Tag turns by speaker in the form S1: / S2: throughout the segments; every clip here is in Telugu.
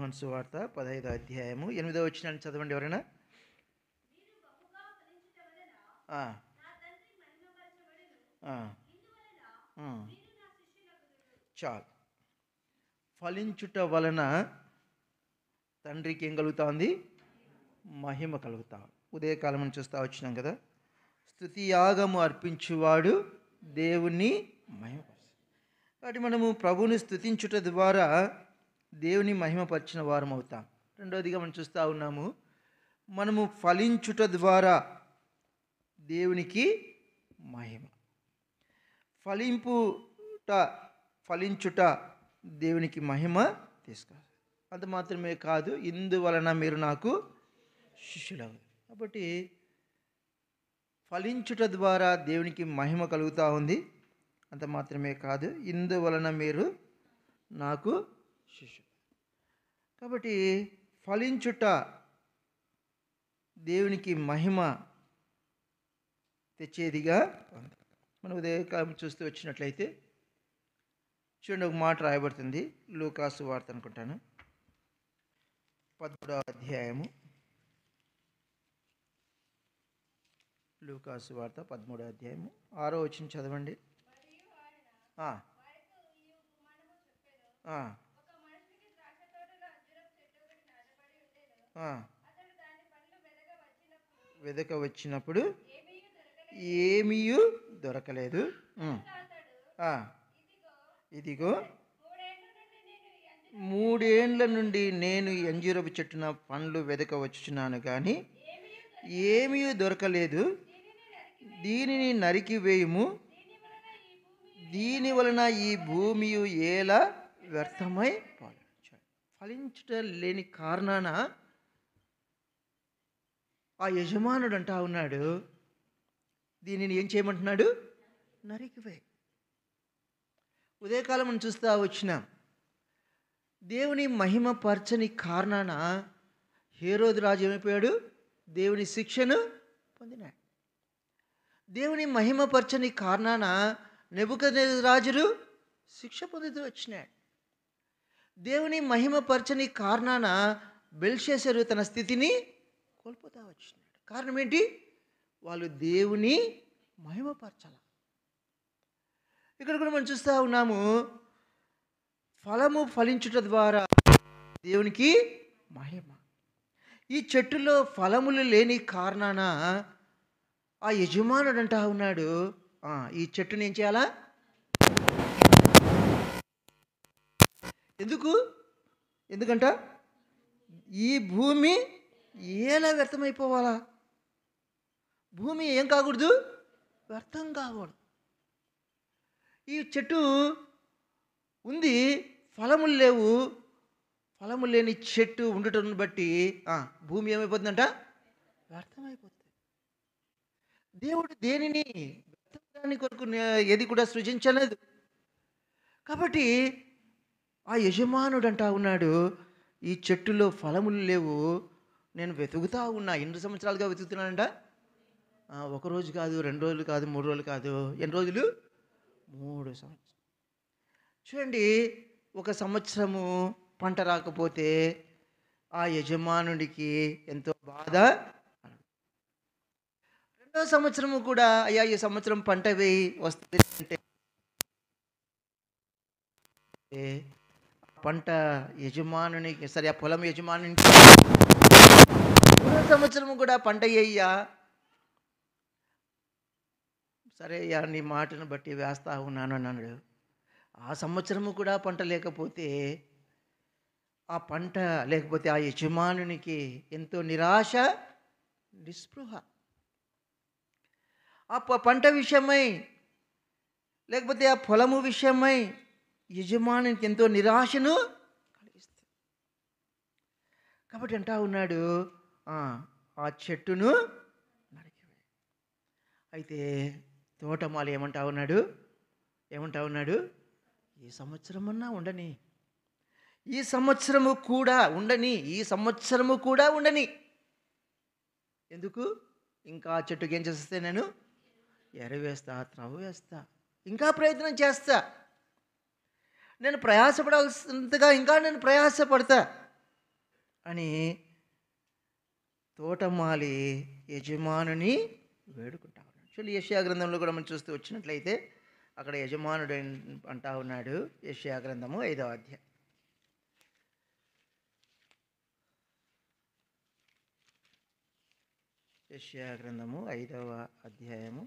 S1: యోహాను సువార్త 15వ అధ్యాయము 8వ వచనాన్ని చదవండి ఎవరైనా. ఆ, ఆ, చాలు. ఫలించుట వలన తండ్రికి ఏం కలుగుతుంది? మహిమ కలుగుతా. ఉదయకాలం నుంచి చూస్తూ వచ్చినాం కదా, స్తుతి యాగము అర్పించువాడు దేవుని మహిమపరుస్తాడు. కాబట్టి మనము ప్రభువుని స్తుతించుట ద్వారా దేవుని మహిమపరిచిన వారం అవుతాం. రెండవదిగా మనం చూస్తూ ఉన్నాము, మనము ఫలించుట ద్వారా దేవునికి మహిమ. ఫలించుట దేవునికి మహిమ తీసుకురా. అంత మాత్రమే కాదు, ఇందువలన మీరు నాకు శిష్యులవు. కాబట్టి ఫలించుట ద్వారా దేవునికి మహిమ కలుగుతూ ఉంది. అంత మాత్రమే కాదు, ఇందువలన మీరు నాకు శిష్యులు. కాబట్టి ఫలించుట దేవునికి మహిమ తెచ్చేదిగా ఉంది. మనం ఉదయకాలం చూస్తూ వచ్చినట్లయితే చూడండి, ఒక మాట రాయబడుతుంది. లూకాసు వార్త అనుకుంటాను, 13వ అధ్యాయము. లూకాసు వార్త 13వ అధ్యాయము 6వ వచనం చదవండి. వెదక వచ్చినప్పుడు ఏమీ దొరకలేదు. ఇదిగో 3 ఏండ్ల నుండి నేను అంజూరపు చెట్టున పండ్లు వెదక వచ్చుచున్నాను, కానీ ఏమీ దొరకలేదు. దీనిని నరికివేయుము, దీని వలన ఈ భూమి ఎలా వ్యర్థమై పోదు. ఫలించుట లేని కారణాన ఆ యజమానుడు అంటా ఉన్నాడు, దీనిని ఏం చేయమంటున్నాడు? నరికివేయి. ఉదయకాలం మనం చూస్తూ వచ్చినాం, దేవుని మహిమపరచని కారణాన హేరోదు రాజు ఏమైపోయాడు? దేవుని శిక్షను పొందినాడు. దేవుని మహిమపరచని కారణాన నెబుకద్నెజరు రాజులు శిక్ష పొందుతూ వచ్చినాడు. దేవుని మహిమపరచని కారణాన బెల్షస్సరు తన స్థితిని కోల్పోతూ వచ్చినాడు. కారణం ఏంటి? వాళ్ళు దేవుని మహిమపరచాల. ఇక్కడ కూడా మనం చూస్తూ ఉన్నాము, ఫలము ఫలించుట ద్వారా దేవునికి మహిమ. ఈ చెట్టులో ఫలములు లేని కారణాన ఆ యజమానుడు అంటా ఉన్నాడు, ఈ చెట్టుని ఏం చేయాలా? ఎందుకంట ఈ భూమి ఎలా వ్యర్థమైపోవాలా? భూమి ఏం కాకూడదు? వ్యర్థం కాకూడదు. ఈ చెట్టు ఉంది, ఫలములు లేవు. ఫలములు లేని చెట్టు ఉండటం బట్టి భూమి ఏమైపోతుందంట? వ్యర్థమైపోతుంది. దేవుడు దేనిని వ్యర్థాన్ని కొరకు ఏది కూడా సృజించలేదు. కాబట్టి ఆ యజమానుడు అంటా ఉన్నాడు, ఈ చెట్టులో ఫలములు లేవు, నేను వెతుకుతా ఉన్నా. 2 సంవత్సరాలుగా వెతుకుతున్నానంట. 1 రోజు కాదు, 2 రోజులు కాదు, 3 రోజులు కాదు. ఎన్ని రోజులు? 3 సంవత్సరాలు. చూడండి, 1 సంవత్సరము పంట రాకపోతే ఆ యజమానుడికి ఎంతో బాధ. 2వ సంవత్సరము కూడా, అయ్యా ఈ సంవత్సరం పంట వేయి వస్తుంది అంటే పంట యజమానునికి, సరే ఆ పొలం యజమానునికి 3వ సంవత్సరము కూడా పంట అయ్యా, సరే అయ్యా నీ మాటను బట్టి వేస్తా ఉన్నాను అన్నాడు. ఆ సంవత్సరము కూడా పంట లేకపోతే, ఆ పంట లేకపోతే ఆ యజమానునికి ఎంతో నిరాశ, నిస్పృహ. ఆ పంట విషయమై లేకపోతే ఆ పొలము విషయమై యజమానికి ఎంతో నిరాశను కలిగిస్తుంది. కాబట్టి అంటా ఉన్నాడు, ఆ చెట్టును నరికివేయి. అయితే తోటమాలి ఏమంటా ఉన్నాడు? ఈ సంవత్సరమన్నా ఉండని, ఈ సంవత్సరము కూడా ఉండని. ఎందుకు? ఇంకా ఆ చెట్టుకి ఏం చేస్తే నేను ఎరవేస్తా, త్రవ్వ వేస్తా, ఇంకా ప్రయత్నం చేస్తా. నేను ప్రయాసపడాల్సినంతగా ఇంకా నేను ప్రయాసపడతా. అని తోటమాలి యజమానుని వేడుకుంటా ఉన్నాడు. చూడండి, యెషయా గ్రంథంలో కూడా మనం చూస్తూ వచ్చినట్లయితే అక్కడ యజమానుడు అంటా ఉన్నాడు. యెషయా గ్రంథము 5వ అధ్యాయం. యెషయా గ్రంథము 5వ అధ్యాయము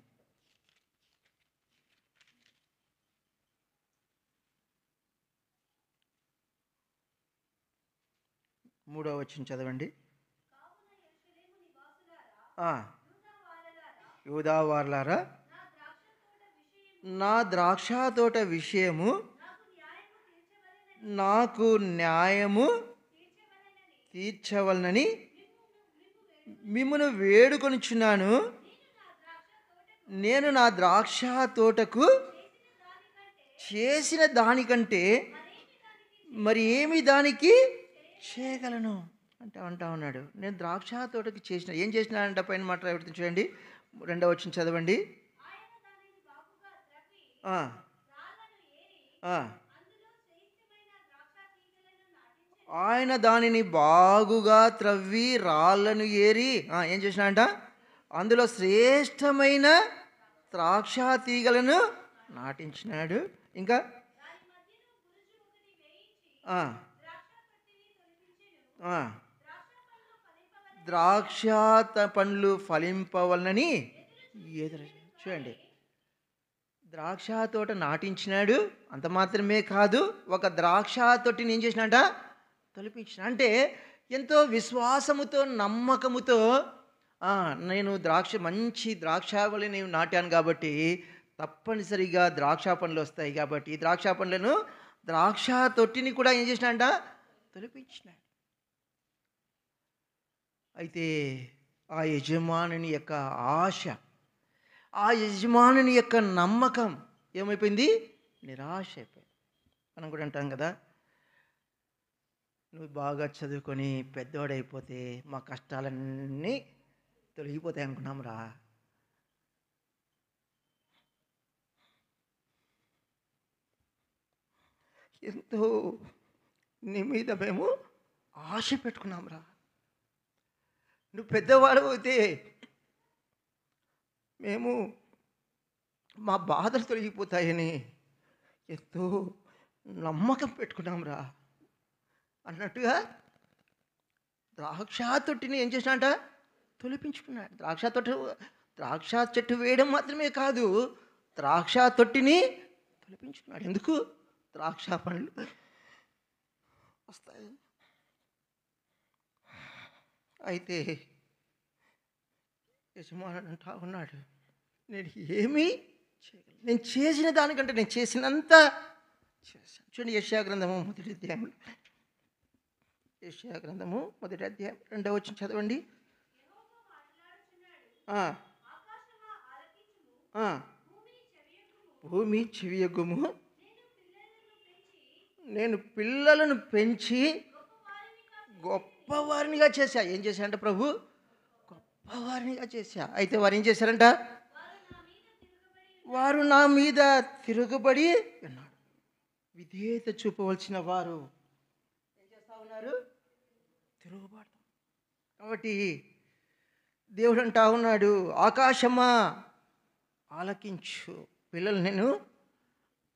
S1: 3వ వచనం చదవండి. యూదా వారలారా, నా ద్రాక్ష తోట విషయము నాకు న్యాయము తీర్చవలనని మిమ్మును వేడుకొనుచున్నాను. నేను నా ద్రాక్ష తోటకు చేసిన దానికంటే మరి ఏమి దానికి చేయగలను అంటా ఉన్నాడు. నేను ద్రాక్ష తోటకి ఏం చేసినానంట పైన మాట చూడండి, 2వ వచనం చదవండి. ఆయన దానిని బాగుగా త్రవ్వి రాళ్ళను ఏరి ఏం చేసినాడంట, అందులో శ్రేష్టమైన ద్రాక్ష తీగలను నాటించినాడు. ఇంకా ద్రాక్ష పండ్లు ఫలింపవలనని ఎదురు. చూడండి, ద్రాక్ష తోట నాటించినాడు. అంత మాత్రమే కాదు, ఒక ద్రాక్ష తొట్టిని ఏం చేసినాడ, తొలిపించిన. అంటే ఎంతో విశ్వాసముతో నమ్మకముతో నేను మంచి ద్రాక్షావళి నేను నాటాను కాబట్టి తప్పనిసరిగా ద్రాక్ష పండ్లు వస్తాయి కాబట్టి ద్రాక్ష పండ్లను ద్రాక్ష తొట్టిని కూడా ఏం చేసినాడ, తొలిపించినాడు. అయితే ఆ యజమానుని యొక్క ఆశ, ఆ యజమానుని యొక్క నమ్మకం ఏమైపోయింది, నిరాశ అయిపోయింది. మనం కూడా అంటాం కదా, నువ్వు బాగా చదువుకొని పెద్దవాడైపోతే మా కష్టాలన్నీ తొలగిపోతాయి అనుకున్నాం రా. ఎంతో నీ మీద మేము ఆశ పెట్టుకున్నాం రా. నువ్వు పెద్దవాడు అయితే మేము మా బాధలు తొలగిపోతాయని ఎంతో నమ్మకం పెట్టుకున్నాం రా అన్నట్టుగా ద్రాక్ష తొట్టిని ఏం చేసినాట, తొలిపించుకున్నాడు. ద్రాక్ష చెట్టు వేయడం మాత్రమే కాదు, ద్రాక్ష తొట్టిని తొలిపించుకున్నాడు. ఎందుకు, ద్రాక్ష పండ్లు వస్తాయి. అయితే యజమానుడు అంటా ఉన్నాడు, నేను ఏమీ చేయగలను, నేను చేసిన దానికంటే నేను చేసినంత చేశాను. చూడండి, యెషయా గ్రంథము 1వ అధ్యాయం, యెషయా గ్రంథము 1వ అధ్యాయం 2వ వచనం చదవండి. భూమి చెవియొగ్గుము, నేను పిల్లలను పెంచి గొప్పవారినిగా చేశా. ఏం చేశాడంట ప్రభు, గొప్పవారినిగా చేశా. అయితే వారు ఏం చేశారంట, వారు నా మీద తిరుగుబడి ఉన్నాడు. విధేయత చూపవలసిన వారు ఏం చేస్తా ఉన్నారు, తిరుగుబాటు. కాబట్టి దేవుడు అంటా ఉన్నాడు, ఆకాశమా ఆలకించు, పిల్లలు నేను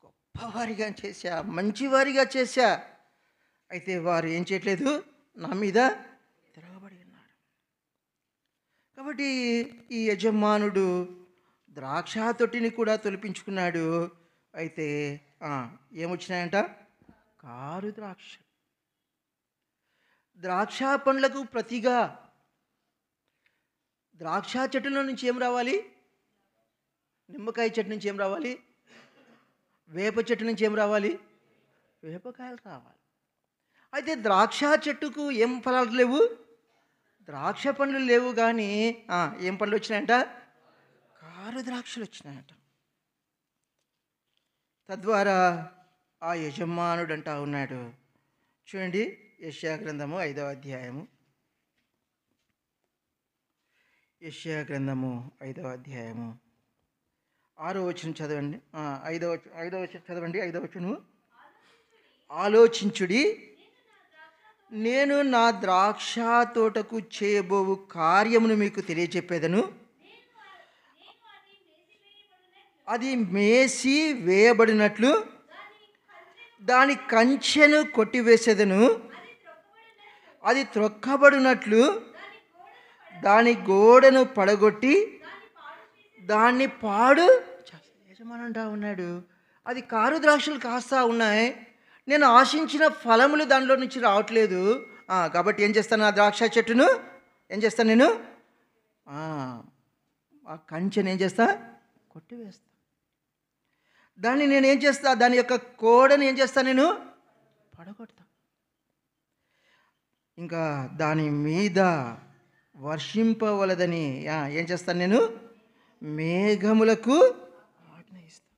S1: గొప్పవారిగా చేశా, మంచివారిగా చేశా. అయితే వారు ఏం చేయట్లేదు, నా మీద తిరగబడి ఉన్నారు. కాబట్టి ఈ యజమానుడు ద్రాక్ష తొట్టిని కూడా తొలిపించుకున్నాడు. అయితే ఏమొచ్చినాయంట, కారు ద్రాక్ష పండ్లకు ప్రతిగా ద్రాక్ష చెట్టులో నుంచి ఏం రావాలి, నిమ్మకాయ చెట్టు నుంచి ఏం రావాలి, వేప చెట్టు నుంచి ఏం రావాలి, వేపకాయలు రావాలి. అయితే ద్రాక్ష చెట్టుకు ఏం ఫలాలు లేవు, ద్రాక్ష పండ్లు లేవు, కానీ ఏం పండ్లు వచ్చినాయంట, కారు ద్రాక్షలు వచ్చినాయంట. తద్వారా ఆ యజమానుడు అంటా ఉన్నాడు. చూడండి, యెషయా గ్రంథము 5వ అధ్యాయము, యెషయా గ్రంథము 5వ అధ్యాయము 6వ వచనం చదవండి. 5వ వచనం చదవండి. 5వ వచనం, ఆలోచించుడి, నేను నా ద్రాక్ష తోటకు చేయబోవు కార్యమును మీకు తెలియచెప్పేదను. అది మేసి వేయబడినట్లు దాని కంచెను కొట్టివేసేదను. అది త్రొక్కబడినట్లు దాని గోడను పడగొట్టి దాన్ని పాడు యజమానంటా ఉన్నాడు. అది కారు ద్రాక్షలు కాస్తా ఉన్నాయి, నేను ఆశించిన ఫలములు దానిలో నుంచి రావట్లేదు. కాబట్టి ఏం చేస్తాను? ఆ ద్రాక్ష చెట్టును ఏం చేస్తాను? నేను ఆ కంచెను ఏం చేస్తా? కొట్టివేస్తా. దాన్ని నేను ఏం చేస్తా? దాని యొక్క కోడను ఏం చేస్తా? నేను పడగొడతా. ఇంకా దాని మీద వర్షింపవలదని ఏం చేస్తాను? నేను మేఘములకు ఆజ్ఞ ఇస్తా.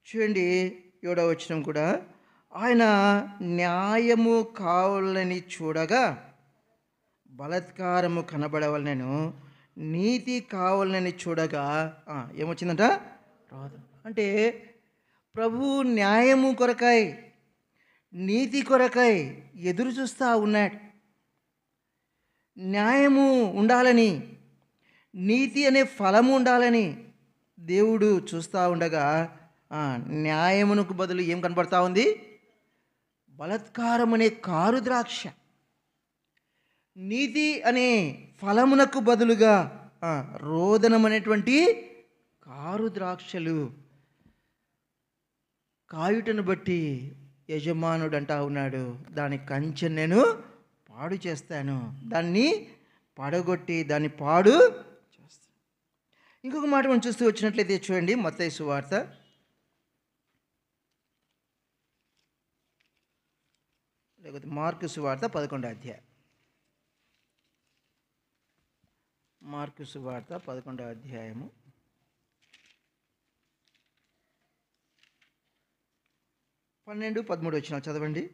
S1: చూడండి 7వ వచనం కూడా, ఆయన న్యాయము కావాలని చూడగా బలాత్కారము కనబడవలనను, నీతి కావాలని చూడగా ఏమొచ్చిందంట? రాదు. అంటే ప్రభు న్యాయము కొరకై, నీతి కొరకై ఎదురు చూస్తూ ఉన్నాడు. న్యాయము ఉండాలని, నీతి అనే ఫలము ఉండాలని దేవుడు చూస్తూ ఉండగా న్యాయమునకు బదులు ఏం కనబడతా ఉంది? బలాత్కారం అనే కారు ద్రాక్ష. నీతి అనే ఫలమునకు బదులుగా రోదనం అనేటువంటి కారు ద్రాక్షలు కాయుటను బట్టి యజమానుడు అంటా ఉన్నాడు, దాని కంచె నేను పాడు చేస్తాను, దాన్ని పడగొట్టి దాన్ని పాడు చేస్తాను. ఇంకొక మాట మనం చూస్తూ వచ్చినట్లయితే చూడండి, మత్తయి సువార్త 11వ అధ్యాయం. మార్కు సువార్త 11వ అధ్యాయము 12-13 వచనాలు చదవండి.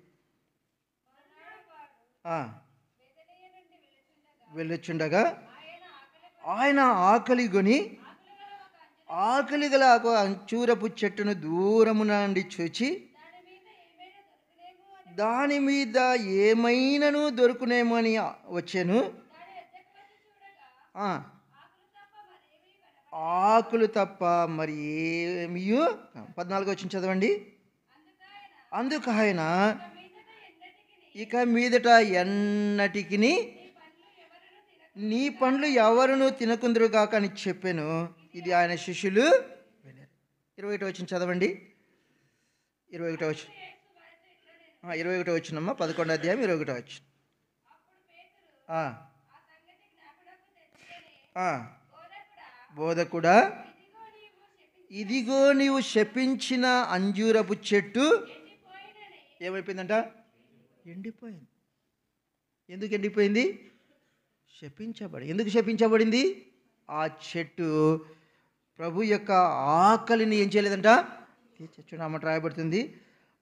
S1: వెళ్ళొచ్చుండగా ఆయన ఆకలిగొని ఆకలిగల అంచూరపు చెట్టును దూరము నుండి చూచి దాని మీద ఏమైనాను దొరుకునేమో అని వచ్చాను. ఆకులు తప్ప మరి ఏమీ. 14వ వచనం చదవండి. అందుకు ఆయన, ఇక మీదట ఎన్నటికి నీ పండ్లు ఎవరును తినకుందురుగాక అని చెప్పాను. ఇది ఆయన శిష్యులు వినరు. 21వ వచనం చదవండి. 21వ వచనం 21వ వచనమ్మా, 11వ అధ్యాయం 21వ వచనం. బోధకుడా, ఇదిగో నీవు శపించిన అంజూరపు చెట్టు ఏమైపోయిందంట? ఎండిపోయింది. ఎందుకు ఎండిపోయింది? ఎందుకు శపించబడింది? ఆ చెట్టు ప్రభు యొక్క ఆకలిని ఏం చేయలేదంట? తీర్చచ్చున్నామట రాయబడుతుంది.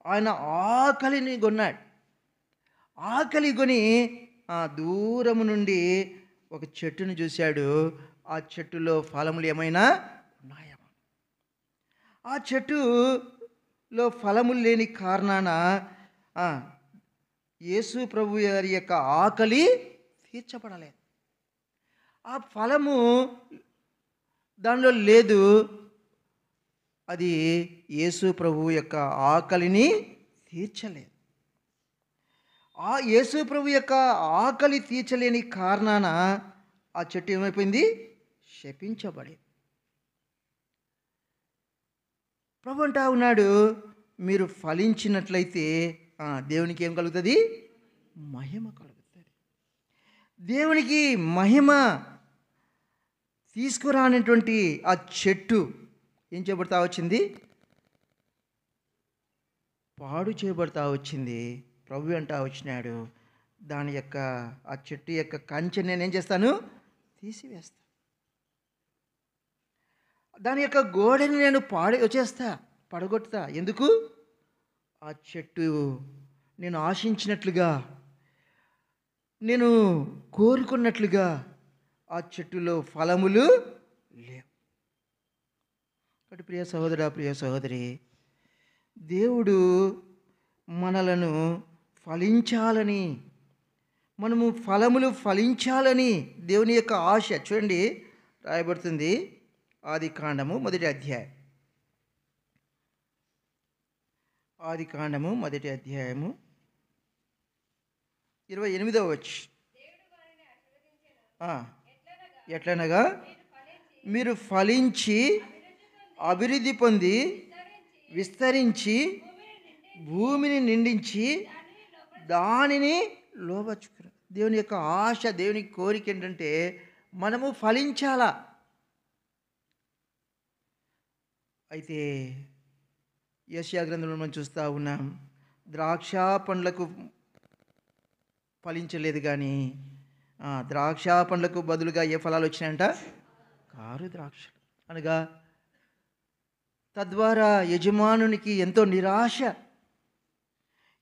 S1: ఆయన ఆకలిని కొన్నాడు. ఆకలి కొని దూరము నుండి ఒక చెట్టును చూశాడు. ఆ చెట్టులో ఫలములు ఏమైనా ఉన్నాయా? ఆ చెట్టులో ఫలములు లేని కారణాన యేసు ప్రభు గారి యొక్క ఆకలి తీర్చబడలేదు. ఆ ఫలము దానిలో లేదు. అది యేసు ప్రభు యొక్క ఆకలిని తీర్చలేదు. ఆ యేసు ప్రభు యొక్క ఆకలి తీర్చలేని కారణాన ఆ చెట్టు ఏమైపోయింది? శపించబడి. ప్రభు అంటా ఉన్నాడు, మీరు ఫలించినట్లయితే దేవునికి ఏం కలుగుతుంది? మహిమ కలుగుతుంది. దేవునికి మహిమ తీసుకురానటువంటి ఆ చెట్టు ఏం చేయబడతా వచ్చింది? పాడు చేయబడతా వచ్చింది. ప్రభు అంటా వచ్చినాడు, దాని యొక్క ఆ చెట్టు యొక్క కంచె నేనేం చేస్తాను? తీసివేస్తా. దాని యొక్క గోడని నేను పడగొడతా. ఎందుకు? ఆ చెట్టు నేను ఆశించినట్లుగా, నేను కోరుకున్నట్లుగా ఆ చెట్టులో ఫలములు లేవు. కాబట్టి ప్రియ సహోదరా, ప్రియ సహోదరి, దేవుడు మనలను ఫలించాలని, మనము ఫలములు ఫలించాలని దేవుని యొక్క ఆశ. చూడండి, రాయబడుతుంది ఆదికాండము మొదటి అధ్యాయం. ఆదికాండము మొదటి అధ్యాయము 28వ వచనం. ఎట్లనగా మీరు ఫలించి అభివృద్ధి పొంది విస్తరించి భూమిని నిండించి దానిని లోబర్చుకున్నారు. దేవుని యొక్క ఆశ, దేవుని కోరిక ఏంటంటే మనము ఫలించాలా. అయితే యెషయా గ్రంథంలో మనం చూస్తూ ఉన్నాం, ద్రాక్ష పండ్లకు ఫలించలేదు కానీ ద్రాక్ష పండ్లకు బదులుగా ఏ ఫలాలు వచ్చినాయంట? కారు ద్రాక్షలు. అనగా తద్వారా యజమానునికి ఎంతో నిరాశ.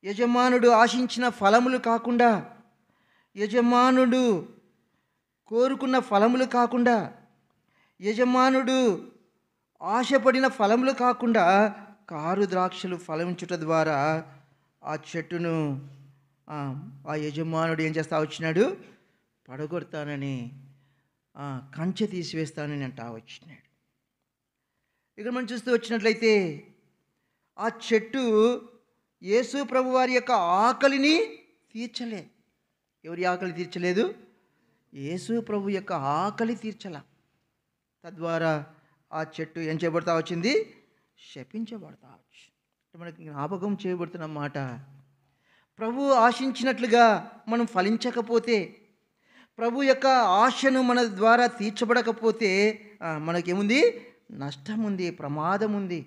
S1: యజమానుడు ఆశించిన ఫలములు కాకుండా, యజమానుడు కోరుకున్న ఫలములు కాకుండా, యజమానుడు ఆశపడిన ఫలములు కాకుండా కారు ద్రాక్షలు ఫలించుట ద్వారా ఆ చెట్టును ఆ యజమానుడు ఏం చేస్తా వచ్చినాడు? పడగొడతానని, కంచె తీసివేస్తానని అంటా వచ్చినాడు. ఇక్కడ మనం చూస్తూ వచ్చినట్లయితే ఆ చెట్టు యేసు ప్రభు వారి యొక్క ఆకలిని తీర్చలేదు. ఎవరి ఆకలి తీర్చలేదు? యేసు ప్రభు యొక్క ఆకలి తీర్చల. తద్వారా ఆ చెట్టు ఏం చేయబడతా వచ్చింది? శపించబడతా వచ్చి. మనకి జ్ఞాపకం చేయబడుతున్న మాట, ప్రభు ఆశించినట్లుగా మనం ఫలించకపోతే, ప్రభు యొక్క ఆశను మన ద్వారా తీర్చబడకపోతే మనకేముంది? నష్టం ఉంది, ప్రమాదం ఉంది.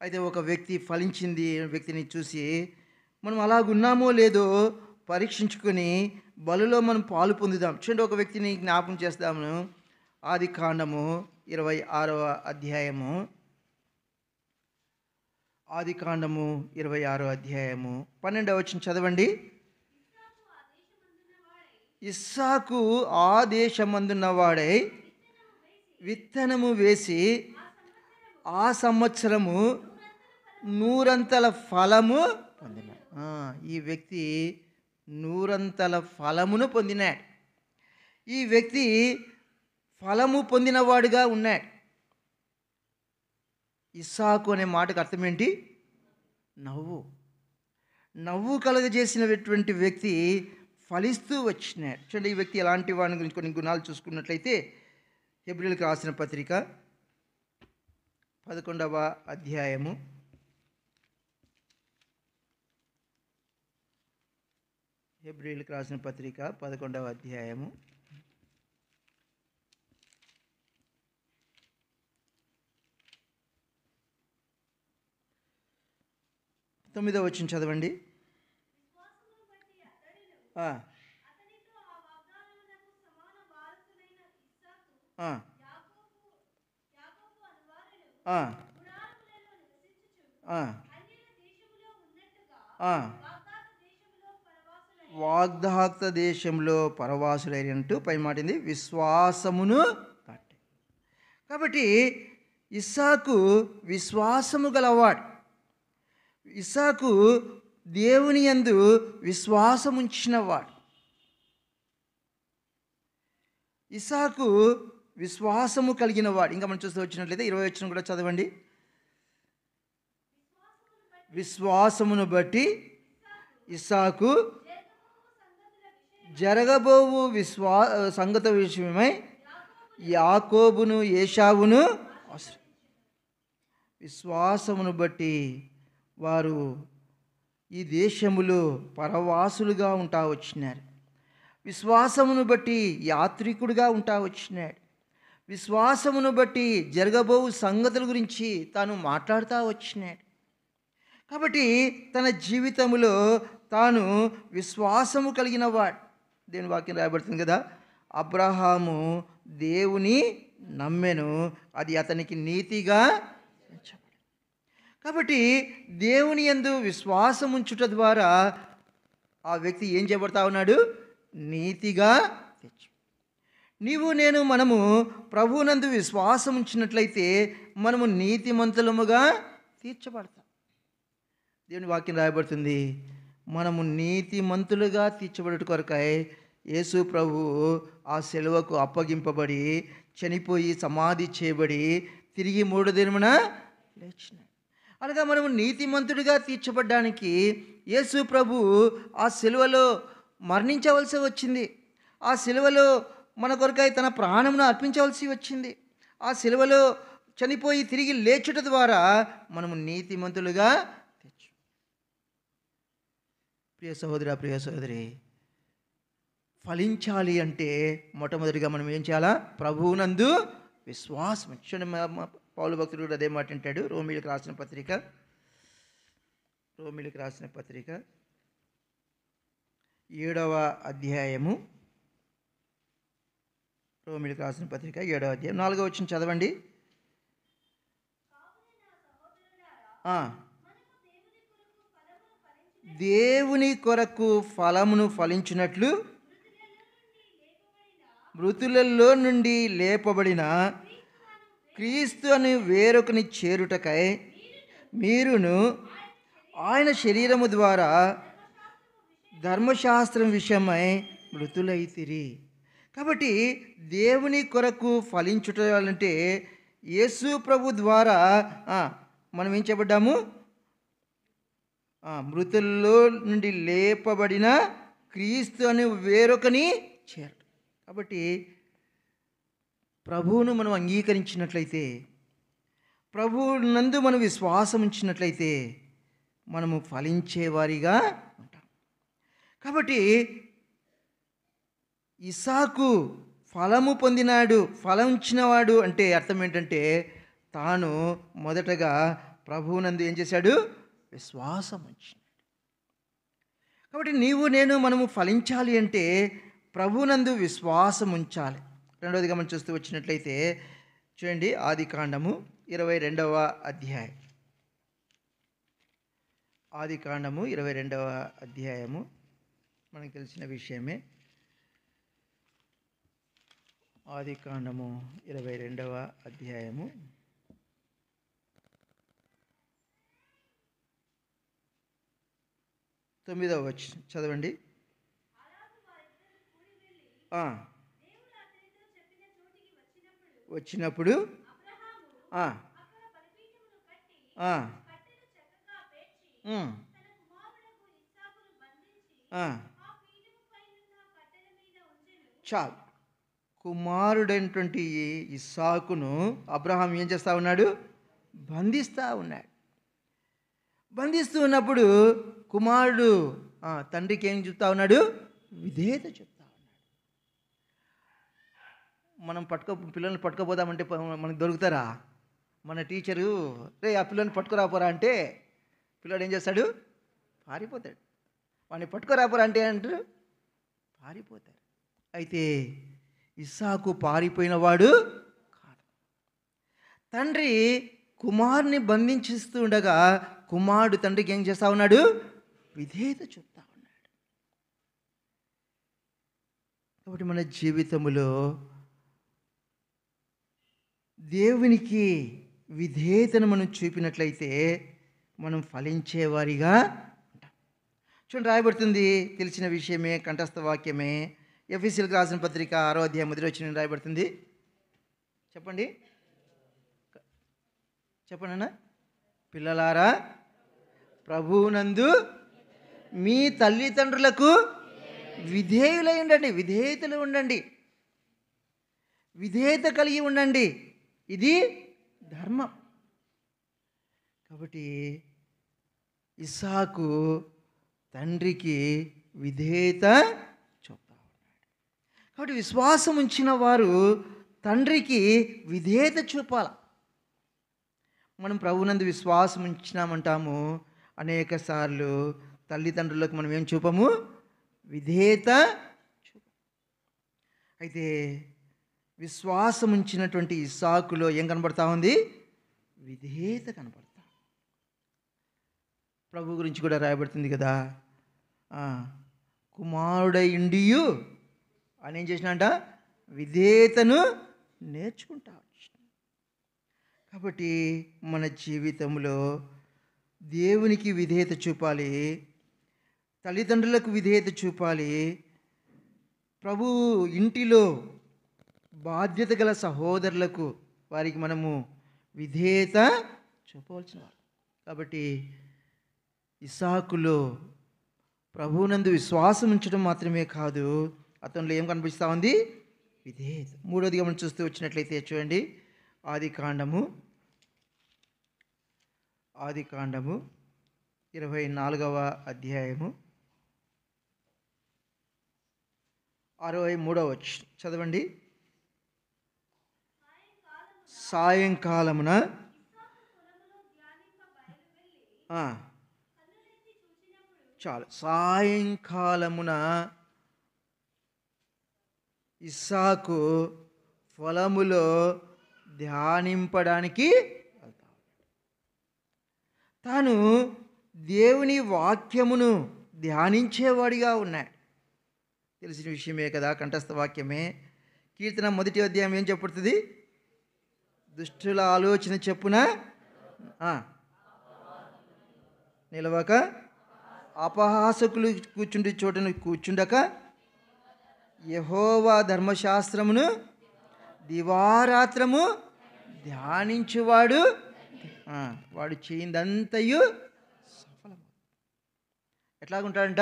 S1: అయితే ఒక వ్యక్తి ఫలించింది వ్యక్తిని చూసి మనం అలాగున్నామో లేదో పరీక్షించుకొని బలులో మనం పాలు పొందుదాం. చూడండి, ఒక వ్యక్తిని జ్ఞాపకం చేస్తాము. ఆదికాండము 26వ అధ్యాయము. ఆదికాండము 26వ అధ్యాయము 12వ వచనం చదవండి. ఇస్సాకు ఆ దేశమందున్నవాడై విత్తనము వేసి ఆ సంవత్సరము 100 ఫలము పొందినాడు. ఈ వ్యక్తి 100 ఫలమును పొందినాడు. ఈ వ్యక్తి ఫలము పొందినవాడుగా ఉన్నాడు. ఇస్సాకు అనే మాటకు అర్థం ఏంటి? నవ్వు కలగజేసినటువంటి వ్యక్తి ఫలిస్తూ వచ్చినాడు. చూడండి, ఈ వ్యక్తి ఎలాంటి వాడిని గురించి కొన్ని గుణాలు చూసుకున్నట్లయితే హెబ్రీయులకు రాసిన పత్రిక 11వ అధ్యాయము. హెబ్రీయులకు రాసిన పత్రిక 11వ అధ్యాయము 9వ వచనం చదవండి. వాగ్దాత దేశంలో పరవాసులైనట్టు పై మాటింది, విశ్వాసమును బట్టి. కాబట్టి ఇస్సాకు విశ్వాసము గలవాడు. ఇస్సాకు దేవుని యందు విశ్వాసం ఉంచినవాడు. ఇస్సాకు విశ్వాసము కలిగిన వాడు. ఇంకా మనం చూస్తూ వచ్చినట్లయితే 20వ వచనం కూడా చదవండి. విశ్వాసమును బట్టి ఇస్సాకు జరగబోవు సంగతి విషయమై యాకోబును ఏశావును విశ్వాసమును బట్టి వారు ఈ దేశములో పరవాసులుగా ఉంటా వచ్చినారు. విశ్వాసమును బట్టి యాత్రికుడిగా ఉంటా వచ్చినాడు. విశ్వాసమును బట్టి జరగబోవు సంగతుల గురించి తాను మాట్లాడుతూ వచ్చినాడు. కాబట్టి తన జీవితంలో తాను విశ్వాసము కలిగిన వాడు. దేవుని వాక్యం రాయబడుతుంది కదా, అబ్రహాము దేవుని నమ్మెను, అది అతనికి నీతిగా ఎంచబడింది. కాబట్టి దేవుని యందు విశ్వాసం ఉంచుట ద్వారా ఆ వ్యక్తి ఏం చేయబడతా ఉన్నాడు? నీతిగా తెచ్చు. నీవు నేను మనము ప్రభువునందు విశ్వాసం ఉంచినట్లయితే మనము నీతిమంతులముగా తీర్చబడతాం. దేవుని వాక్యం రాయబడుతుంది, మనము నీతిమంతులుగా తీర్చబడుట కొరకై యేసు ప్రభువు ఆ సిలువకు అప్పగింపబడి చనిపోయి సమాధి చేయబడి తిరిగి 3వ దినమున లేచినాడు. అనగా మనము నీతిమంతుడిగా తీర్చబడ్డానికి యేసు ప్రభువు ఆ సిలువలో మరణించవలసి వచ్చింది. ఆ సిలువలో మన కొరకై తన ప్రాణమును అర్పించవలసి వచ్చింది. ఆ సిలువలో చనిపోయి తిరిగి లేచుట ద్వారా మనము నీతిమంతులుగా తెచ్చు. ప్రియ సహోదర, ప్రియ సహోదరి, ఫలించాలి అంటే మొట్టమొదటిగా మనం ఏం చేయాలా? ప్రభువునందు విశ్వాసం. చూడండి, పౌలు భక్తుడు కూడా అదే మాట అంటాడు. రోమీలకు రాసిన పత్రిక 7వ అధ్యాయము, రోమీలకు రాసిన పత్రిక 7వ అధ్యాయం 4వ వచనం చదవండి. దేవుని కొరకు ఫలమును ఫలించినట్లు మృతులలో నుండి లేపబడిన క్రీస్తు అని వేరొకని చేరుటకై మీరును ఆయన శరీరము ద్వారా ధర్మశాస్త్రం విషయమై మృతులైతిరి. కాబట్టి దేవుని కొరకు ఫలించుటంటే యేసు ప్రభు ద్వారా మనం ఏం చేయబడ్డాము? మృతుల్లో నుండి లేపబడిన క్రీస్తు అని వేరొకని చేరట. కాబట్టి ప్రభువును మనం అంగీకరించినట్లయితే, ప్రభువు నందు మనం విశ్వాసం ఉంచినట్లయితే మనము ఫలించేవారిగా ఉంటాం. కాబట్టి ఇస్సాకు ఫలము పొందినాడు. ఫలం ఇచ్చినవాడు అంటే అర్థం ఏంటంటే తాను మొదటగా ప్రభువునందు ఏం చేశాడు? విశ్వాసం ఉంచినాడు. కాబట్టి నీవు నేను మనము ఫలించాలి అంటే ప్రభువునందు విశ్వాసం ఉంచాలి. రెండవదిగా మనం చూస్తూ వచ్చినట్లయితే చూడండి, ఆదికాండము 22వ అధ్యాయం. ఆదికాండము 22వ అధ్యాయము మనకు తెలిసిన విషయమే. ఆదికాండము 22వ అధ్యాయము 9వ వచనం చదవండి. వచ్చినప్పుడు చాలు. కుమారుడైనటువంటి ఇస్సాకును అబ్రహాం ఏం చేస్తూ ఉన్నాడు? బంధిస్తూ ఉన్నాడు. బంధిస్తూ ఉన్నప్పుడు కుమారుడు తండ్రికి ఏం చెప్తా ఉన్నాడు? విధేయత చెప్తా ఉన్నాడు. మనం పిల్లల్ని పట్టుకోపోదామంటే మనకు దొరుకుతారా? మన టీచరు రే ఆ పిల్లల్ని పట్టుకురాపోరా అంటే పిల్లడు ఏం చేస్తాడు? పారిపోతాడు. వాడిని పట్టుకురాపోరా అంటే అంటారు, పారిపోతారు. అయితే ఇస్సాకు పారిపోయినవాడు కాదు. తండ్రి కుమారుని బంధించిస్తూ ఉండగా కుమారుడు తండ్రికి ఏం చేస్తూ ఉన్నాడు? విధేయత చెప్తా ఉన్నాడు. కాబట్టి మన జీవితంలో దేవునికి విధేయతను మనం చూపినట్లయితే మనం ఫలించేవారిగా ఉంటాం. చూడండి, రాయబడుతుంది, తెలిసిన విషయమే, కంఠస్థ వాక్యమే. ఎఫెసీయులకు రాసిన పత్రిక 6వ అధ్యాయం 1వ వచనం రాయబడుతుంది. చెప్పండి అన్న. పిల్లలారా, ప్రభువునందు మీ తల్లిదండ్రులకు విధేయులై ఉండండి. విధేయతలు ఉండండి, విధేయత కలిగి ఉండండి. ఇది ధర్మం. కాబట్టి ఇస్సాకు తండ్రికి విధేయత చూపుతా ఉన్నాడు. కాబట్టి విశ్వాసం ఉంచిన వారు తండ్రికి విధేయత చూపాలి. మనం ప్రభువునందు విశ్వాసం ఉంచినామంటాము, అనేక సార్లు తల్లిదండ్రులకు మనం ఏం చూపము? విధేయత చూపము. అయితే విశ్వాసం ఉంచినటువంటి ఇస్సాకులో ఏం కనబడతా ఉంది? విధేయత కనబడతా. ప్రభు గురించి కూడా రాయబడుతుంది కదా, కుమారుడై ఉండియు అని ఏం చేసినంట? విధేయతను నేర్చుకుంటా. కాబట్టి మన జీవితంలో దేవునికి విధేయత చూపాలి, తల్లిదండ్రులకు విధేయత చూపాలి. ప్రభు ఇంటిలో బాధ్యత గల సహోదరులకు వారికి మనము విధేయత చూపవలసిన వారు. కాబట్టి ఇస్సాకులో ప్రభువునందు విశ్వాసం ఉంచడం మాత్రమే కాదు, అతనిలో ఏం కనిపిస్తూ ఉంది? విధేయత. మూడోదిగా మనం చూస్తూ వచ్చినట్లయితే చూడండి, ఆదికాండము 24వ అధ్యాయము 63వ వచనం చదవండి. సాయంకాలమున చాలు సాయంకాలమున ఇస్సాకు పొలములో ధ్యానింపడానికి వెళ్తాడు. తాను దేవుని వాక్యమును ధ్యానించేవాడిగా ఉన్నాడు. తెలిసిన విషయమే కదా, కంఠస్థ వాక్యమే. కీర్తన 1వ అధ్యాయం ఏం చెప్పుతుంది? దుష్టుల ఆలోచన చెప్పున నిలవక, అపహాసకులు కూర్చుండి చోటను కూర్చుండక, యెహోవా ధర్మశాస్త్రమును దివారాత్రము ధ్యానించువాడు వాడు చేయిందంతయు సఫలము. ఎట్లాగుంటాడంట?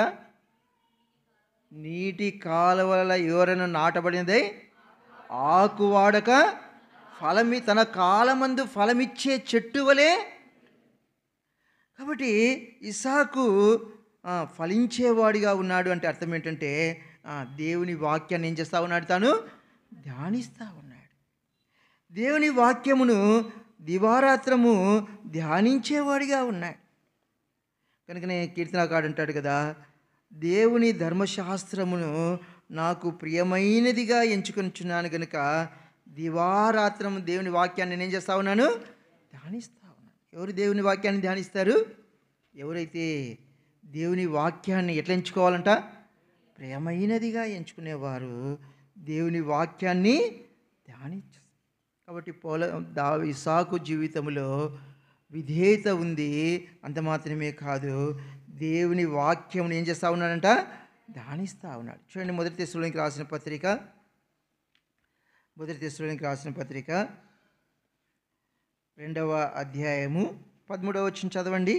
S1: నీటి కాలువల యోరను నాటబడినదై ఆకు వాడక తన కాలమందు ఫలమిచ్చే చెట్టు వలె. కాబట్టి ఇస్సాకు ఫలించేవాడిగా ఉన్నాడు అంటే అర్థం ఏంటంటే దేవుని వాక్యాన్ని ఏం చేస్తూ ఉన్నాడు? తాను ధ్యానిస్తూ ఉన్నాడు. దేవుని వాక్యమును దివారాత్రము ధ్యానించేవాడిగా ఉన్నాడు. కనుకనే కీర్తనకాడు అంటాడు కదా, దేవుని ధర్మశాస్త్రమును నాకు ప్రియమైనదిగా ఎంచుకొనిచున్నాను కనుక దివారాత్రము దేవుని వాక్యాన్ని నేను చేస్తూ ఉన్నాను, ధ్యానిస్తూ ఉన్నాను. ఎవరు దేవుని వాక్యాన్ని ధ్యానిస్తారు? ఎవరైతే దేవుని వాక్యాన్ని ఎట్లా ఎంచుకోవాలంట? ప్రియమైనదిగా ఎంచుకునేవారు దేవుని వాక్యాన్ని ధ్యానించారు. కాబట్టి ఇస్సాకు జీవితంలో విధేయత ఉంది. అంత మాత్రమే కాదు, దేవుని వాక్యం ఏం చేస్తూ ఉన్నాడంట? ధ్యానిస్తూ ఉన్నాడు. చూడండి, మొదటి తెస్సలోనికీయులకు రాసిన పత్రిక 2వ అధ్యాయము 13వ వచనం చదవండి.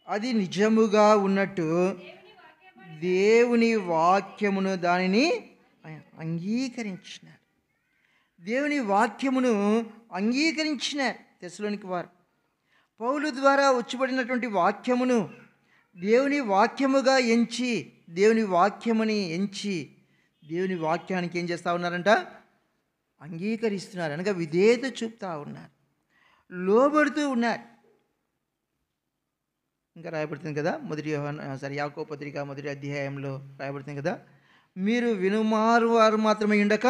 S1: అది నిజముగా ఉన్నట్టు దేవుని వాక్యమును దానిని అంగీకరించినారు. దేవుని వాక్యమును అంగీకరించినారు తెస్సలోనికీ వారు. పౌలు ద్వారా వచ్చబడినటువంటి వాక్యమును దేవుని వాక్యముగా ఎంచి, దేవుని వాక్యముని ఎంచి దేవుని వాక్యానికి ఏం చేస్తూ ఉన్నారంట? అంగీకరిస్తున్నారు. అనగా విధేయత చూపుతూ ఉన్నారు, లోబడుతూ ఉన్నారు. ఇంకా రాయబడుతుంది కదా, యాకోబు పత్రిక 1వ అధ్యాయంలో రాయబడుతుంది కదా, మీరు వినుమారు వారు మాత్రమే ఉండక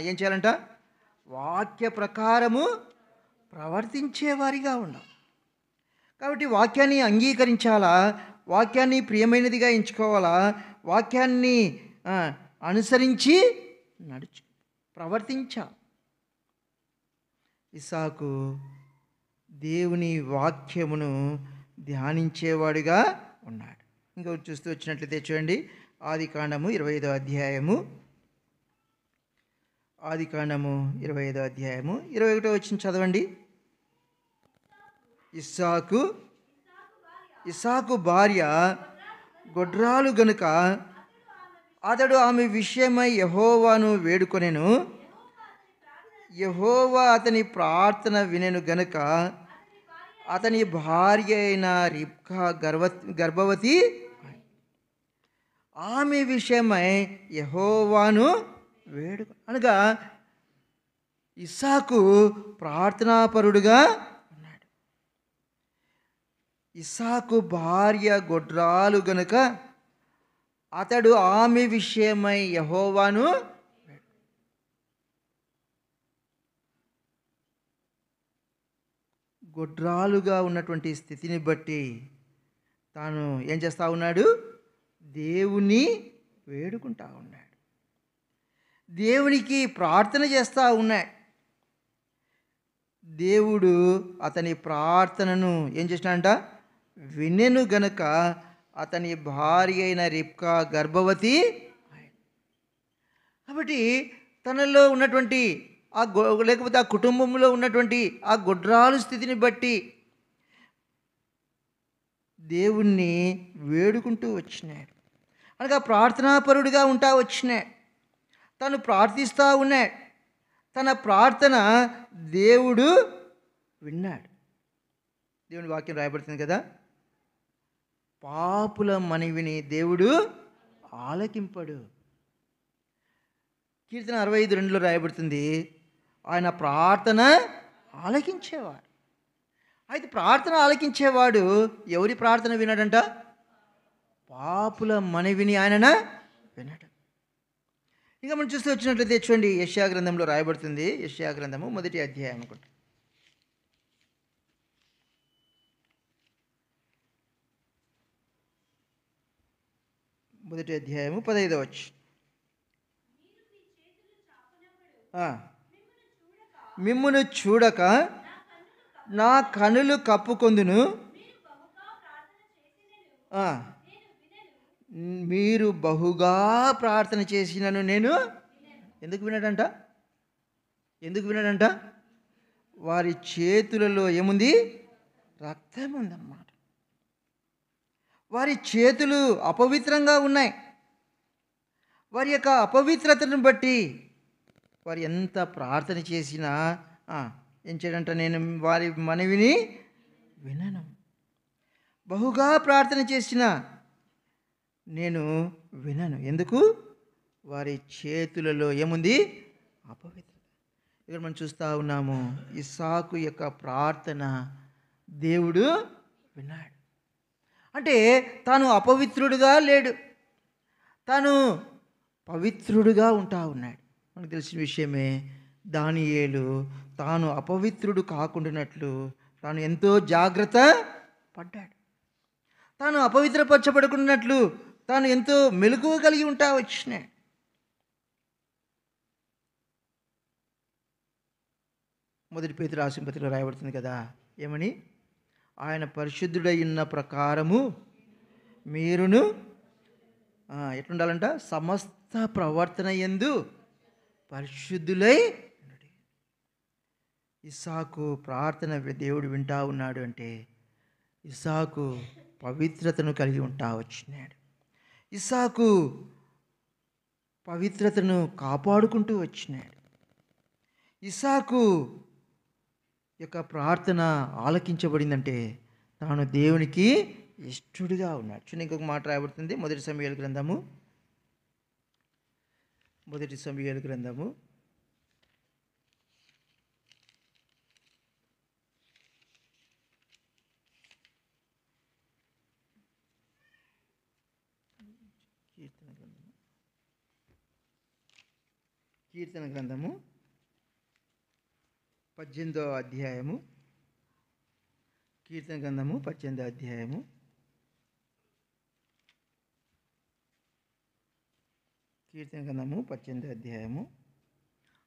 S1: ఏం చేయాలంట? వాక్య ప్రకారము ప్రవర్తించేవారిగా ఉండాలి. కాబట్టి వాక్యాన్ని అంగీకరించాలా, వాక్యాన్ని ప్రియమైనదిగా ఎంచుకోవాలా, వాక్యాన్ని అనుసరించి ప్రవర్తించాలి. ఇస్సాకు దేవుని వాక్యమును ధ్యానించేవాడుగా ఉన్నాడు. ఇంకొకటి చూస్తూ వచ్చినట్లయితే చూడండి, ఆదికాండము 25వ అధ్యాయము 21వ వచనం చదవండి. ఇస్సాకు భార్య గొడ్రాలు గనుక అతడు ఆమె విషయమై యెహోవాను వేడుకొనెను. యెహోవా అతని ప్రార్థన వినెను గనుక అతని భార్య అయిన రిబ్కా గర్భవతి. ఆమె విషయమై యెహోవాను అనగా ఇస్సాకు ప్రార్థనాపరుడుగా ఉన్నాడు. ఇస్సాకు భార్య గొడ్రాలు గనుక అతడు ఆమె విషయమై యెహోవాను గొడ్రాలుగా ఉన్నటువంటి స్థితిని బట్టి తాను ఏం చేస్తూ ఉన్నాడు? దేవుని వేడుకుంటా ఉన్నాడు. దేవునికి ప్రార్థన చేస్తూ ఉన్నాడు. దేవుడు అతని ప్రార్థనను ఏం చేసినాడంట? వినెను గనుక అతని భార్య అయిన రిబ్కా గర్భవతి. కాబట్టి తనలో ఉన్నటువంటి లేకపోతే ఆ కుటుంబంలో ఉన్నటువంటి ఆ గొడ్రాలు స్థితిని బట్టి దేవుణ్ణి వేడుకుంటూ వచ్చినాడు. అనగా ప్రార్థనాపరుడిగా ఉంటా వచ్చినాడు. తను ప్రార్థిస్తూ ఉన్నాడు. తన ప్రార్థన దేవుడు విన్నాడు. దేవుని వాక్యం రాయబడుతుంది కదా, పాపుల మనవిని దేవుడు ఆలకింపడు. కీర్తన 65:2లో రాయబడుతుంది, ఆయన ప్రార్థన ఆలకించేవాడు. అయితే ప్రార్థన ఆలకించేవాడు ఎవరి ప్రార్థన విన్నాడంట? పాపుల మనవిని ఆయన వినడు. ఇంకా మనం చూస్తూ వచ్చినట్లయితే చూడండి, యెషయా గ్రంథంలో రాయబడుతుంది. యెషయా గ్రంథము 1వ అధ్యాయం అనుకుంటా. 1వ అధ్యాయము 15వ వచనం. మిమ్మును చూడక నా కనులు కప్పుకొందును, మీరు బహుగా ప్రార్థన చేసినను నేను. ఎందుకు వినడంట? ఎందుకు వినడంట? వారి చేతులలో ఏముంది? రక్తం ఉందన్నమాట. వారి చేతులు అపవిత్రంగా ఉన్నాయి. వారి యొక్క అపవిత్రతను బట్టి వారు ఎంత ప్రార్థన చేసినా ఏం చేయడంట? నేను వారి మనవిని వినను. బహుగా ప్రార్థన చేసిన నేను వినను. ఎందుకు? వారి చేతులలో ఏముంది? అపవిత్రత. ఇక్కడ మనం చూస్తూ ఉన్నాము, ఇస్సాకు యొక్క ప్రార్థన దేవుడు విన్నాడు. అంటే తాను అపవిత్రుడుగా లేడు, తాను పవిత్రుడుగా ఉంటా ఉన్నాడు. మనకు తెలిసిన విషయమే, దానియేలు తాను అపవిత్రుడు కాకుండానట్లు తాను ఎంతో జాగ్రత్త పడ్డాడు. తాను అపవిత్రపరచబడుకున్నట్లు తాను ఎంతో మెలకువ కలిగి ఉంటా వచ్చినాడు. మొదటి పేతురు రాసిన పత్రికలో రాయబడుతుంది కదా, ఏమని? ఆయన పరిశుద్ధుడై ఉన్న ప్రకారము మీరును ఎట్లుండాలంట? సమస్త ప్రవర్తన యందు పరిశుద్ధులై. ఇస్సాకు ప్రార్థన దేవుడు వింటా ఉన్నాడు అంటే ఇస్సాకు పవిత్రతను కలిగి ఉంటా వచ్చినాడు. ఇస్సాకు పవిత్రతను కాపాడుకుంటూ వచ్చినాడు. ఇస్సాకు యొక్క ప్రార్థన ఆలకించబడిందంటే తాను దేవునికి ఇష్టడుగా ఉన్నాడు. చిన్న ఇంకొక మాట రాయబడుతుంది, మొదటి సమూయేలు గ్రంథము 18వ అధ్యాయము. కీర్తన గ్రంథము 18వ అధ్యాయము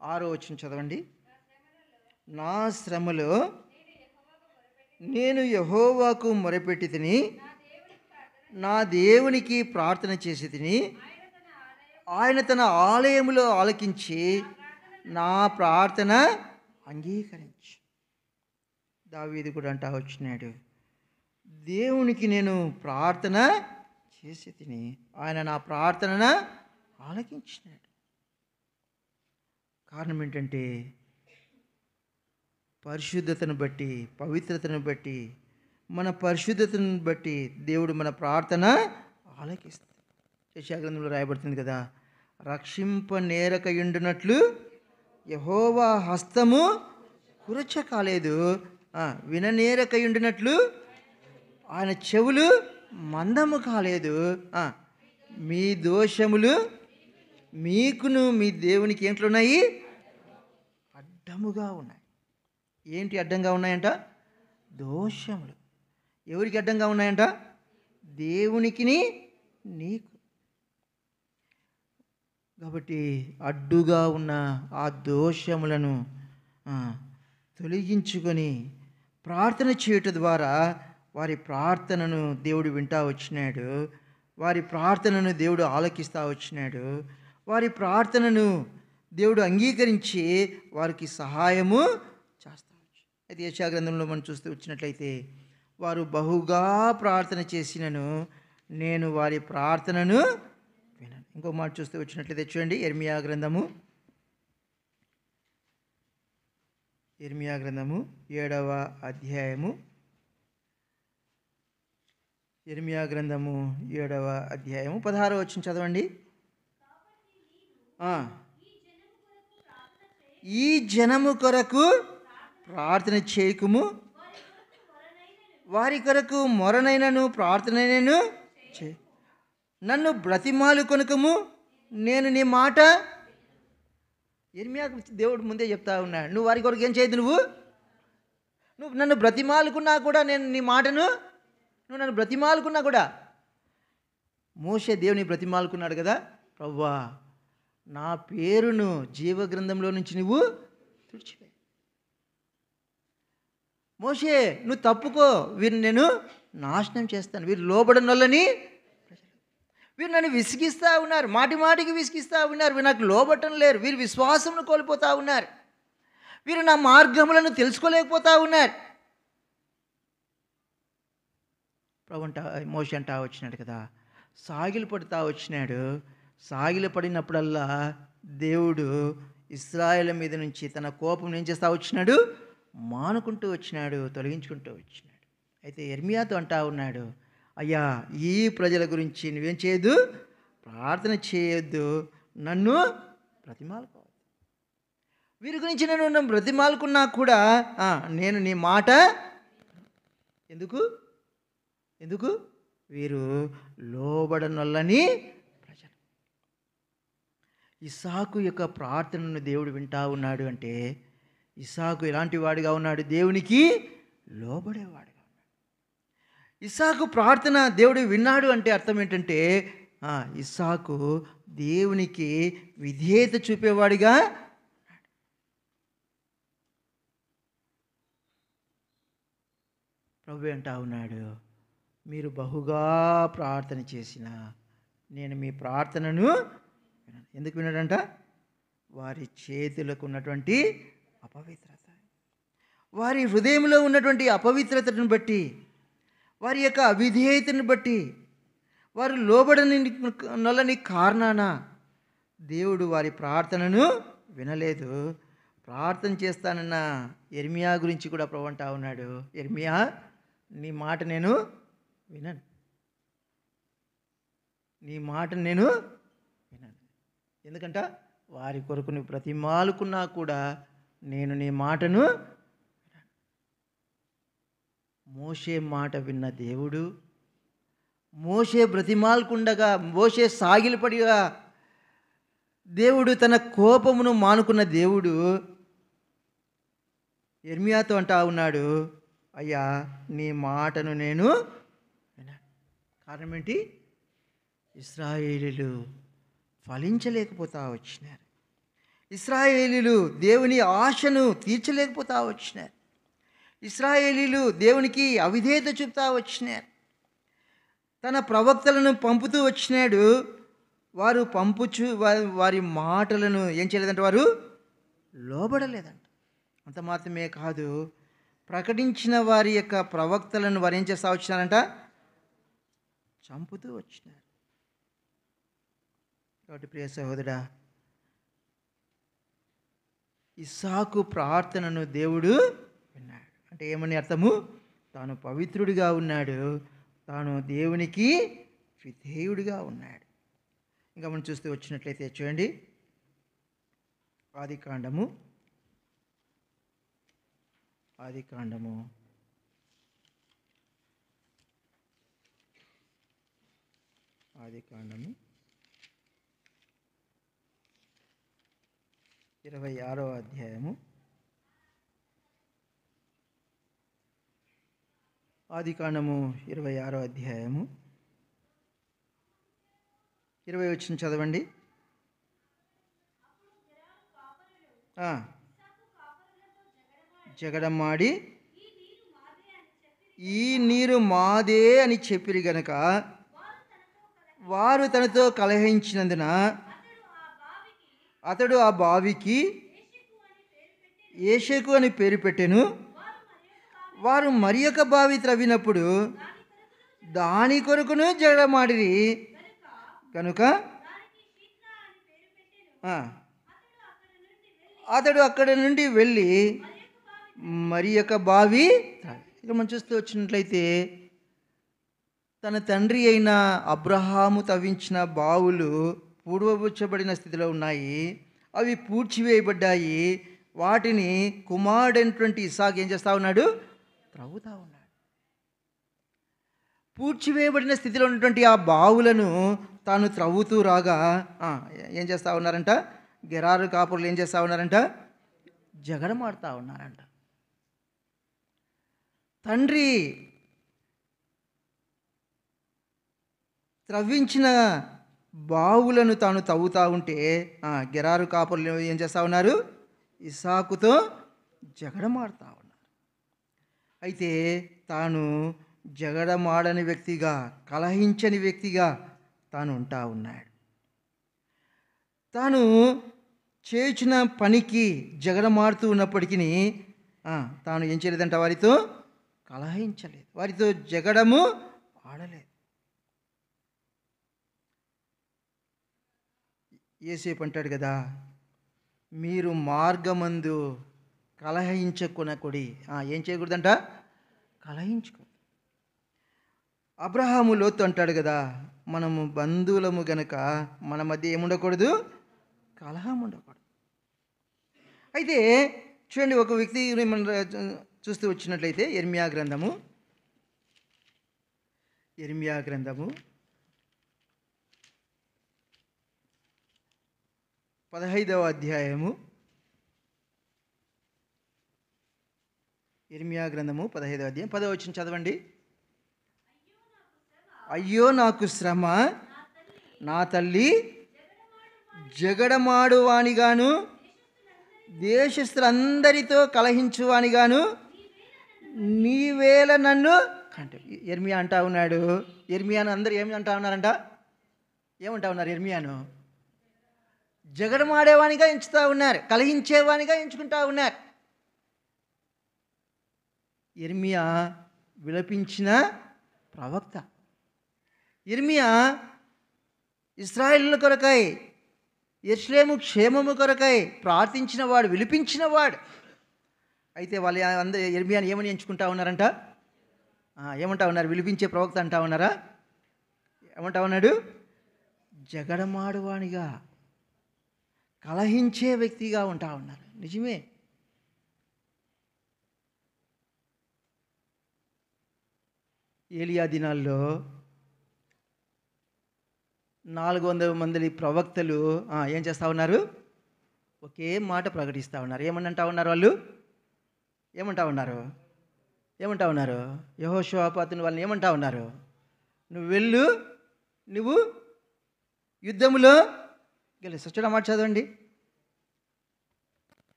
S1: 6వ వచనం చదవండి. నా శ్రమలో నేను యెహోవాకు మొరపెట్టి తిని, నా దేవునికి ప్రార్థన చేసి తిని, ఆయన తన ఆలయములో ఆలకించి నా ప్రార్థన అంగీకరించి. దావీదు కూడా అంటా వచ్చినాడు, దేవునికి నేను ప్రార్థన చేసి తిని ఆయన నా ప్రార్థన ఆలకించినాడు. కారణం ఏంటంటే పరిశుద్ధతను బట్టి, పవిత్రతను బట్టి, మన పరిశుద్ధతను బట్టి దేవుడు మన ప్రార్థన ఆలకిస్తాడు. యెషయా గ్రంథంలో రాయబడుతుంది కదా, రక్షింపనేరకయుండునట్లు యెహోవా హస్తము కురచ కాలేదు, విననేరకయుండునట్లు ఆయన చెవులు మందము కాలేదు. మీ దోషములు మీకును మీ దేవునికి ఏంట్లున్నాయి? అడ్డముగా ఉన్నాయి. ఏంటి అడ్డంగా ఉన్నాయంట? దోషములు. ఎవరికి అడ్డంగా ఉన్నాయంట? దేవునికి నీకు. కాబట్టి అడ్డుగా ఉన్న ఆ దోషములను ఆ, తొలగించుకొని ప్రార్థన చేయటం ద్వారా వారి ప్రార్థనను దేవుడు వింటా వచ్చినాడు. వారి ప్రార్థనను దేవుడు ఆలకిస్తూ వచ్చినాడు. వారి ప్రార్థనను దేవుడు అంగీకరించి వారికి సహాయము చేస్తా వచ్చు. అయితే యెషయా గ్రంథంలో మనం చూస్తూ వచ్చినట్లయితే, వారు బహుగా ప్రార్థన చేసినను నేను వారి ప్రార్థనను వినను. ఇంకో మాట చూస్తూ వచ్చినట్లయితే చూడండి, ఇర్మియా గ్రంథము 7వ అధ్యాయము. ఇర్మియా గ్రంథము 7వ అధ్యాయము 16వ వచనం చదవండి. ఈ జనము కొరకు ప్రార్థన చేయకుము, వారి కొరకు మొరనైనను ప్రార్థనైనను చే, నన్ను బ్రతిమాలు కొనకము, నేను నీ మాట. ఇర్మియా గురించి దేవుడు ముందే చెప్తా ఉన్నాడు, నువ్వు వారి కొరకు ఏం చేయదు, నువ్వు నన్ను బ్రతిమాలుకున్నా కూడా నేను నీ మాటను, నువ్వు నన్ను బ్రతిమాలుకున్నా కూడా. మోషే దేవుని బ్రతిమాలుకున్నాడు కదా, ప్రవ్వా నా పేరును జీవగ్రంథంలో నుంచి నువ్వు తుడిచివే. మోషే నువ్వు తప్పుకో, వీరిని నేను నాశనం చేస్తాను, వీరు లోబడనొల్లని వీరు నన్ను విసిగిస్తూ ఉన్నారు, మాటి మాటికి విసిగిస్తూ ఉన్నారు, వీరు నాకు లోబట్టం లేరు, వీరు విశ్వాసమును కోల్పోతూ ఉన్నారు, వీరు నా మార్గములను తెలుసుకోలేకపోతూ ఉన్నారు. ప్రభు మోషే అంటా వచ్చినాడు కదా, సాగిలు పడుతూ వచ్చినాడు. సాగిలు పడినప్పుడల్లా దేవుడు ఇశ్రాయేలు మీద నుంచి తన కోపం ఏం చేస్తూ వచ్చినాడు, మానుకుంటూ వచ్చినాడు, తొలగించుకుంటూ వచ్చినాడు. అయితే ఇర్మియాతో అంటా ఉన్నాడు, అయ్యా ఈ ప్రజల గురించి నువ్వేం చేయొద్దు, ప్రార్థన చేయొద్దు, నన్ను బ్రతిమాలుకోవద్దు. వీరి గురించి నేను బ్రతిమాలుకున్నా కూడా నేను నీ మాట ఎందుకు వీరు లోబడనొల్లని ప్రజలు. ఇస్సాకు యొక్క ప్రార్థనను దేవుడు వింటా ఉన్నాడు అంటే, ఇస్సాకు ఎలాంటి వాడిగా ఉన్నాడు, దేవునికి లోబడేవాడుగా ఉన్నాడు. ఇస్సాకు ప్రార్థన దేవుడు విన్నాడు అంటే అర్థం ఏంటంటే, ఇస్సాకు దేవునికి విధేయత చూపేవాడిగా ఉన్నాడు. ప్రభువే అంటా ఉన్నాడు, మీరు బహుగా ప్రార్థన చేసిన నేను మీ ప్రార్థనను వినను. ఎందుకు విన్నాడంట, వారి చేతులకు ఉన్నటువంటి అపవిత్రత, వారి హృదయంలో ఉన్నటువంటి అపవిత్రతను బట్టి, వారి యొక్క అవిధేయతను బట్టి, వారు లోబడని నొల్లని కారణాన దేవుడు వారి ప్రార్థనను వినలేదు. ప్రార్థన చేస్తానన్న ఇర్మియా గురించి కూడా ప్రభు అంటా ఉన్నాడు, ఇర్మియా నీ మాట నేను వినను, నీ మాట నేను వినను. ఎందుకంట వారి కొరకు నువ్వు బ్రతిమాలుకున్నా కూడా నేను నీ మాటను వినను. మోషే మాట విన్న దేవుడు, మోషే బ్రతిమాలుకుండగా, మోషే సాగిలపడిగా దేవుడు తన కోపమును మానుకున్న దేవుడు ఇర్మియాతో అంటా ఉన్నాడు, అయ్యా నీ మాటను నేను వినను. కారణం ఏంటి, ఇశ్రాయేలీయులు ఫలించలేకపోతా వచ్చినారు, ఇశ్రాయేలీయులు దేవుని ఆశను తీర్చలేకపోతా వచ్చినారు, ఇశ్రాయేలీయులు దేవునికి అవిధేయత చూపుతా వచ్చినారు. తన ప్రవక్తలను పంపుతూ వచ్చినాడు, వారు వారి మాటలను ఏం చేయలేదంట, వారు లోబడలేదంట. అంత మాత్రమే కాదు, ప్రకటించిన వారి యొక్క ప్రవక్తలను వారు ఏం చేస్తూ వచ్చినారంట, చంపుతూ వచ్చినారు. కాబట్టి ప్రియ సహోదరా, ఇస్సాకు ప్రార్థనను దేవుడు విన్నాడు. అంటే ఏమని అర్థము, తాను పవిత్రుడిగా ఉన్నాడు, తాను దేవునికి విధేయుడిగా ఉన్నాడు. ఇంకా మనం చూస్తూ వచ్చినట్లయితే చూడండి, ఆదికాండము 26వ అధ్యాయము. ఆదికాండము 26వ అధ్యాయము 20 వచనం చదవండి. ఆ, జగడమాడి ఈ నీరు మాదే అని చెప్పిరి గనక వారు తనతో కలహించినందున అతడు ఆ బావికి ఏషెకు అని పేరు పెట్టెను. వారు మరి ఒక బావి త్రవ్వినప్పుడు దాని కొరకును జగడమాడిరి కనుక ఆ, అతడు అక్కడ నుండి వెళ్ళి మరి ఒక బావి ఇక మనం చూస్తూ వచ్చినట్లయితే తన తండ్రి అయిన అబ్రహాము తవ్వించిన బావులు పూడ్వబుచ్చబడిన స్థితిలో ఉన్నాయి. అవి పూడ్చివేయబడ్డాయి. వాటిని కుమారుడైనటువంటి ఇస్సాకు ఏం చేస్తూ ఉన్నాడు? త్రవ్వుతూ ఉన్నాడు. పూడ్చివేయబడిన స్థితిలో ఉన్నటువంటి ఆ బావులను తాను త్రవ్వుతూ రాగా ఏం చేస్తూ ఉన్నారంట? గెరారు కాపురులు ఏం చేస్తూ ఉన్నారంట? జగడమాడుతూ ఉన్నారంట. తండ్రి త్రవ్వించిన బావులను తాను తవ్వుతూ ఉంటే గెరారు కాపురులు ఏం చేస్తూ ఉన్నారు? ఇస్సాకుతో జగడమాడుతూ ఉన్నారు. అయితే తాను జగడమాడని వ్యక్తిగా, కలహించని వ్యక్తిగా తాను ఉంటా ఉన్నాడు. తాను చేసిన పనికి జగడమాడుతూ ఉన్నప్పటికీ తాను ఏం చేయలేదంట? వారితో కలహించలేదు, వారితో జగడము ఆడలేదు. యేసేపు అంటాడు కదా, మీరు మార్గమందు కలహించుకొనకుడి. ఏం చేయకూడదంట? కలహించుకో. అబ్రహాము లోతు అంటాడు కదా, మనము బంధువులము గనక మన మధ్య ఏముండకూడదు? కలహం ఉండకూడదు. అయితే చూడండి, ఒక వ్యక్తి మనం చూస్తూ వచ్చినట్లయితే ఇర్మియా గ్రంథము 15వ అధ్యాయము. ఇర్మియా గ్రంథము 15వ అధ్యాయం 10వ వచనం చదవండి. అయ్యో నాకు శ్రమ, నా తల్లి జగడమాడువానిగాను దేశస్థులందరితో కలహించువానిగాను నీవేళ నన్ను అంటే ఇర్మియా అంటా ఉన్నాడు. ఇర్మియాను అందరూ ఏమి అంటా ఉన్నారంట? ఏమంటా ఉన్నారు? ఇర్మియాను జగడమాడేవానిగా ఎంచుతూ ఉన్నారు, కలహించేవానిగా ఎంచుకుంటా ఉన్నారు. ఇర్మియా విలపించిన ప్రవక్త. ఇర్మియా ఇశ్రాయేలుల కొరకై, యెరూషలేము క్షేమము కొరకై ప్రార్థించిన వాడు, విలిపించిన వాడు. అయితే వాళ్ళు అందరూ ఇర్మియాని ఏమని ఎంచుకుంటా ఉన్నారంట? ఏమంటా ఉన్నారు? విలిపించే ప్రవక్త అంటా ఉన్నారా? ఏమంటా ఉన్నాడు? జగడమాడువానిగా, కలహించే వ్యక్తిగా ఉంటా ఉన్నారు. నిజమే. ఏలియా దినాల్లో 400 మంది ప్రవక్తలు ఏం చేస్తూ ఉన్నారు? ఒకే మాట ప్రకటిస్తూ ఉన్నారు. ఏమనంటా ఉన్నారు వాళ్ళు? ఏమంటా ఉన్నారు? ఏమంటా ఉన్నారు? యెహోషువపాతుని వాళ్ళని ఏమంటా ఉన్నారు? నువ్వు వెళ్ళు, నువ్వు యుద్ధములో గెలుస్తావు. చూడ మాట చదవండి.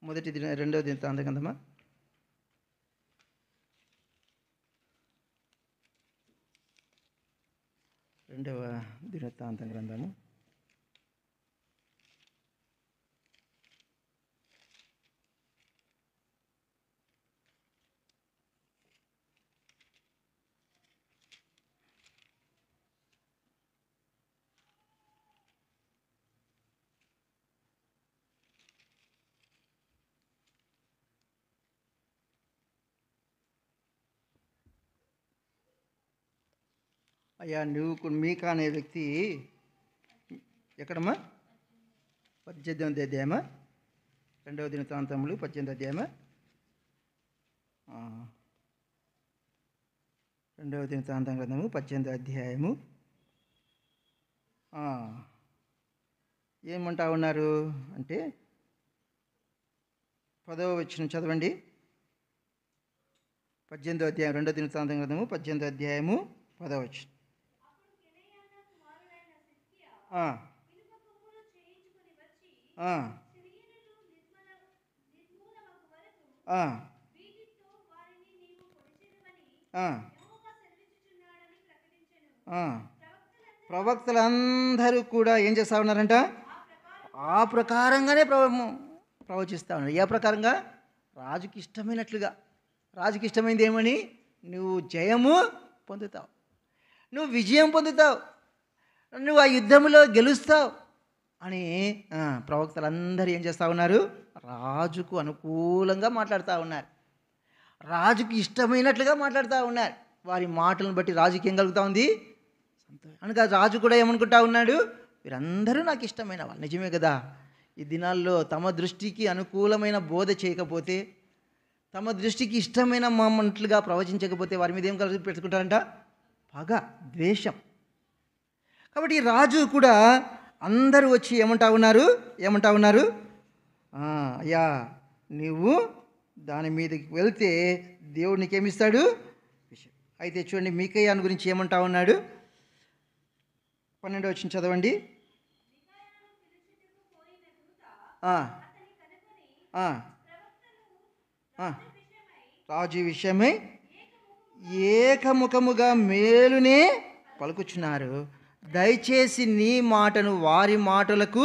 S1: రెండవ దినవృత్తాంత గ్రంథమా? రెండవ దినవృత్తాంత గ్రంథము 'మీకా అనే వ్యక్తి ఎక్కడమ్మా? 18వ అధ్యాయమా? రెండవ దినవృత్తాంతములు 18వ అధ్యాయమా? రెండవ దినవృత్తాంత గ్రంథము 18వ అధ్యాయము. ఏమంటా ఉన్నారు అంటే 10వ వచనం చదవండి. 18వ అధ్యాయం, రెండవ దినవృత్తాంత గ్రంథము 18వ అధ్యాయము 10వ వచనం. ఆ, ఆ, ఆ. ప్రవక్తలందరూ కూడా ఏం చేస్తా ఉన్నారంట? ఆ ప్రకారంగానే ప్రవచిస్తా ఉన్నారు. ఏ ప్రకారంగా? రాజుకి ఇష్టమైనట్లుగా. రాజుకి ఇష్టమైంది ఏమని? నువ్వు జయము పొందుతావు, నువ్వు విజయం పొందుతావు, నువ్వు ఆ యుద్ధంలో గెలుస్తావు అని ప్రవక్తలందరూ ఏం చేస్తూ ఉన్నారు? రాజుకు అనుకూలంగా మాట్లాడుతూ ఉన్నారు, రాజుకి ఇష్టమైనట్లుగా మాట్లాడుతూ ఉన్నారు. వారి మాటలను బట్టి రాజుకి ఏం కలుగుతూ ఉంది? సంతోషం. అనగా రాజు కూడా ఏమనుకుంటా ఉన్నాడు? వీరందరూ నాకు ఇష్టమైన వాళ్ళు. నిజమే కదా. ఈ దినాల్లో తమ దృష్టికి అనుకూలమైన బోధ చేయకపోతే, తమ దృష్టికి ఇష్టమైన మామట్లుగా ప్రవచించకపోతే వారి మీద ఏం కలిసి పెట్టుకుంటారంట? పగ, ద్వేషం. కాబట్టి ఈ రాజు కూడా అందరూ వచ్చి ఏమంటా ఉన్నారు? అయ్యా, నీవు దాని మీదకి వెళ్తే దేవుడు నీకేమిస్తాడు? అయితే చూడండి, మీకయ్యాను గురించి ఏమంటా ఉన్నాడు? 12వ వచనం చదవండి. రాజు విషయమై ఏకముఖముగా మేలునే పలుకుచున్నారు. దయచేసి నీ మాటను వారి మాటలకు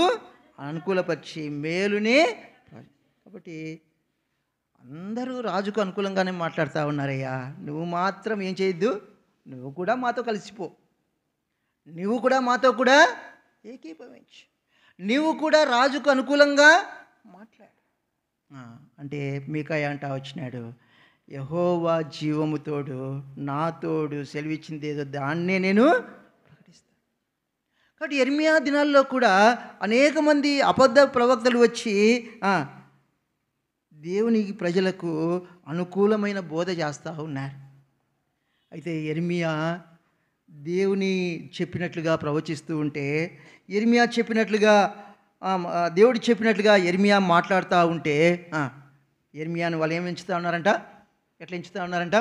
S1: అనుకూలపరిచి మేలునే. కాబట్టి అందరూ రాజుకు అనుకూలంగానే మాట్లాడుతూ ఉన్నారయ్యా. నువ్వు మాత్రం ఏం చేయొద్దు, నువ్వు కూడా మాతో కలిసిపో, నువ్వు కూడా మాతో కూడా ఏకీభవించు, నీవు కూడా రాజుకు అనుకూలంగా మాట్లాడు అంటే మీకాయ అంటా వచ్చినాడు, యెహోవా జీవము తోడు నా తోడు సెలవిచ్చింది ఏదో దాన్నే నేను ప్రకటిస్తాను. కాబట్టి యెర్మీయా దినాల్లో కూడా అనేక మంది అబద్ధ ప్రవక్తలు వచ్చి దేవునికి ప్రజలకు అనుకూలమైన బోధ చేస్తూ ఉన్నారు. అయితే యెర్మీయా దేవుని చెప్పినట్లుగా ప్రవచిస్తూ ఉంటే, యెర్మీయా చెప్పినట్లుగా దేవుడు చెప్పినట్లుగా యెర్మీయా మాట్లాడుతూ ఉంటే యెర్మీయాను వాళ్ళు ఏమి ఎంచుతూ ఉన్నారంట? ఎట్లా ఎంచుతూ ఉన్నారంట?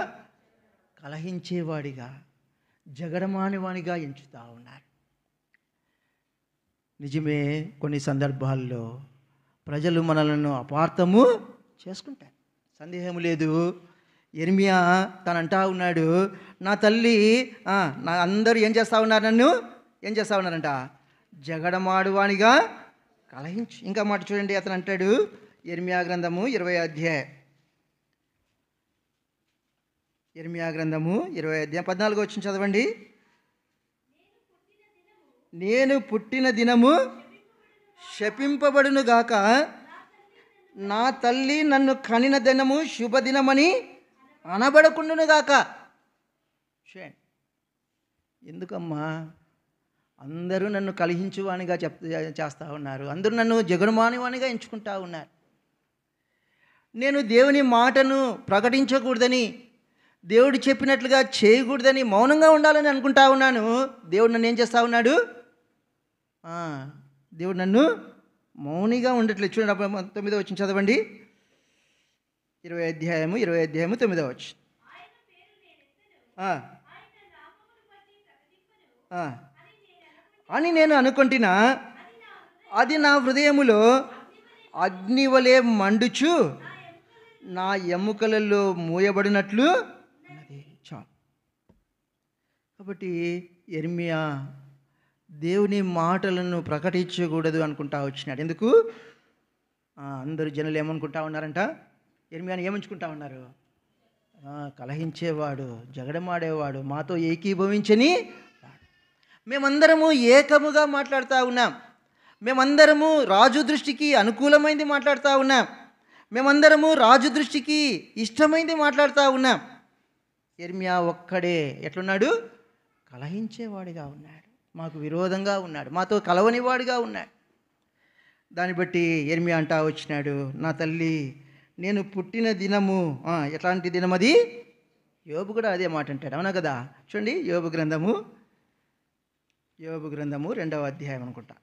S1: కలహించేవాడిగా, జగడమానివానిగా ఎంచుతూ ఉన్నారు. నిజమే, కొన్ని సందర్భాల్లో ప్రజలు మనలను అపార్థము చేసుకుంటారు, సందేహం లేదు. యెర్మీయా తనంటా ఉన్నాడు, నా తల్లి నా అందరూ ఏం చేస్తూ ఉన్నారు? నన్ను ఏం చేస్తూ ఉన్నారంట? జగడమాడువానిగా కలహించు. ఇంకా మాట చూడండి, అతను అంటాడు, యెర్మీయా గ్రంథము 20వ అధ్యాయం, యెర్మీయా గ్రంథము 20వ అధ్యాయం 14వ వచనం చదవండి. నేను పుట్టిన దినము శపింపబడును గాక, నా తల్లి నన్ను కనిన దినము శుభదినమని అనబడకుండును గాక. ఎందుకమ్మా? అందరూ నన్ను కలిహించువానిగా చేస్తూ ఉన్నారు, అందరూ నన్ను జగడమానివానిగా ఎంచుకుంటా ఉన్నారు. నేను దేవుని మాటను ప్రకటించకూడదని, దేవుడు చెప్పినట్లుగా చేయకూడదని, మౌనంగా ఉండాలని అనుకుంటా ఉన్నాను. దేవుడు నన్ను ఏం చేస్తూ ఉన్నాడు? దేవుడు నన్ను మౌనిగా ఉండట్లేదు. చూడండి, 9వ వచనం చదవండి. 20వ అధ్యాయము 9వ వచనం. అని నేను అనుకుంటున్నా, అది నా హృదయములో అగ్నివలే మండుచు నా ఎముకలలో మూయబడినట్లు ఉన్నది. చాలు. కాబట్టి యెర్మీయా దేవుని మాటలను ప్రకటించకూడదు అనుకుంటా వచ్చినాడు. ఎందుకు? అందరు జనులు ఏమనుకుంటా ఉన్నారంట? యెర్మీయాని ఏమంచుకుంటా ఉన్నారు? కలహించేవాడు, జగడమాడేవాడు, మాతో ఏకీభవించని వాడు. మేమందరము ఏకముగా మాట్లాడుతూ ఉన్నాం, మేమందరము రాజు దృష్టికి అనుకూలమైంది మాట్లాడుతూ ఉన్నాం, మేమందరము రాజు దృష్టికి ఇష్టమైంది మాట్లాడుతూ ఉన్నాం. యెర్మీయా ఒక్కడే ఎట్లున్నాడు? కలహించేవాడిగా ఉన్నాడు, మాకు విరోధంగా ఉన్నాడు, మాతో కలవనివాడిగా ఉన్నాడు. దాన్ని బట్టి యెర్మీయా అంటా వచ్చినాడు, నా తల్లి నేను పుట్టిన దినము ఎట్లాంటి దినం అది? యోబు కూడా అదే మాట అంటాడు, అవునా కదా? చూడండి, యోబు గ్రంథము 2వ అధ్యాయం అనుకుంటా.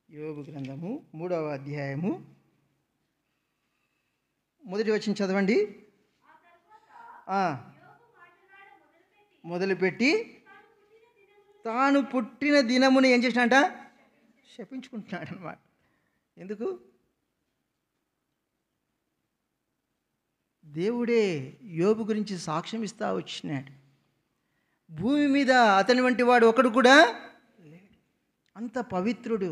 S1: యోబు గ్రంథము 3వ అధ్యాయము 1వ వచనం చదవండి. మొదలుపెట్టి తాను పుట్టిన దినమును ఏం చేసినంట? శపించుకుంటున్నాడు అనమాట. ఎందుకు? దేవుడే యోబు గురించి సాక్ష్యం ఇస్తా వచ్చినాడు. భూమి మీద అతని వంటి వాడు ఒకడు కూడా లేడు. అంత పవిత్రుడు,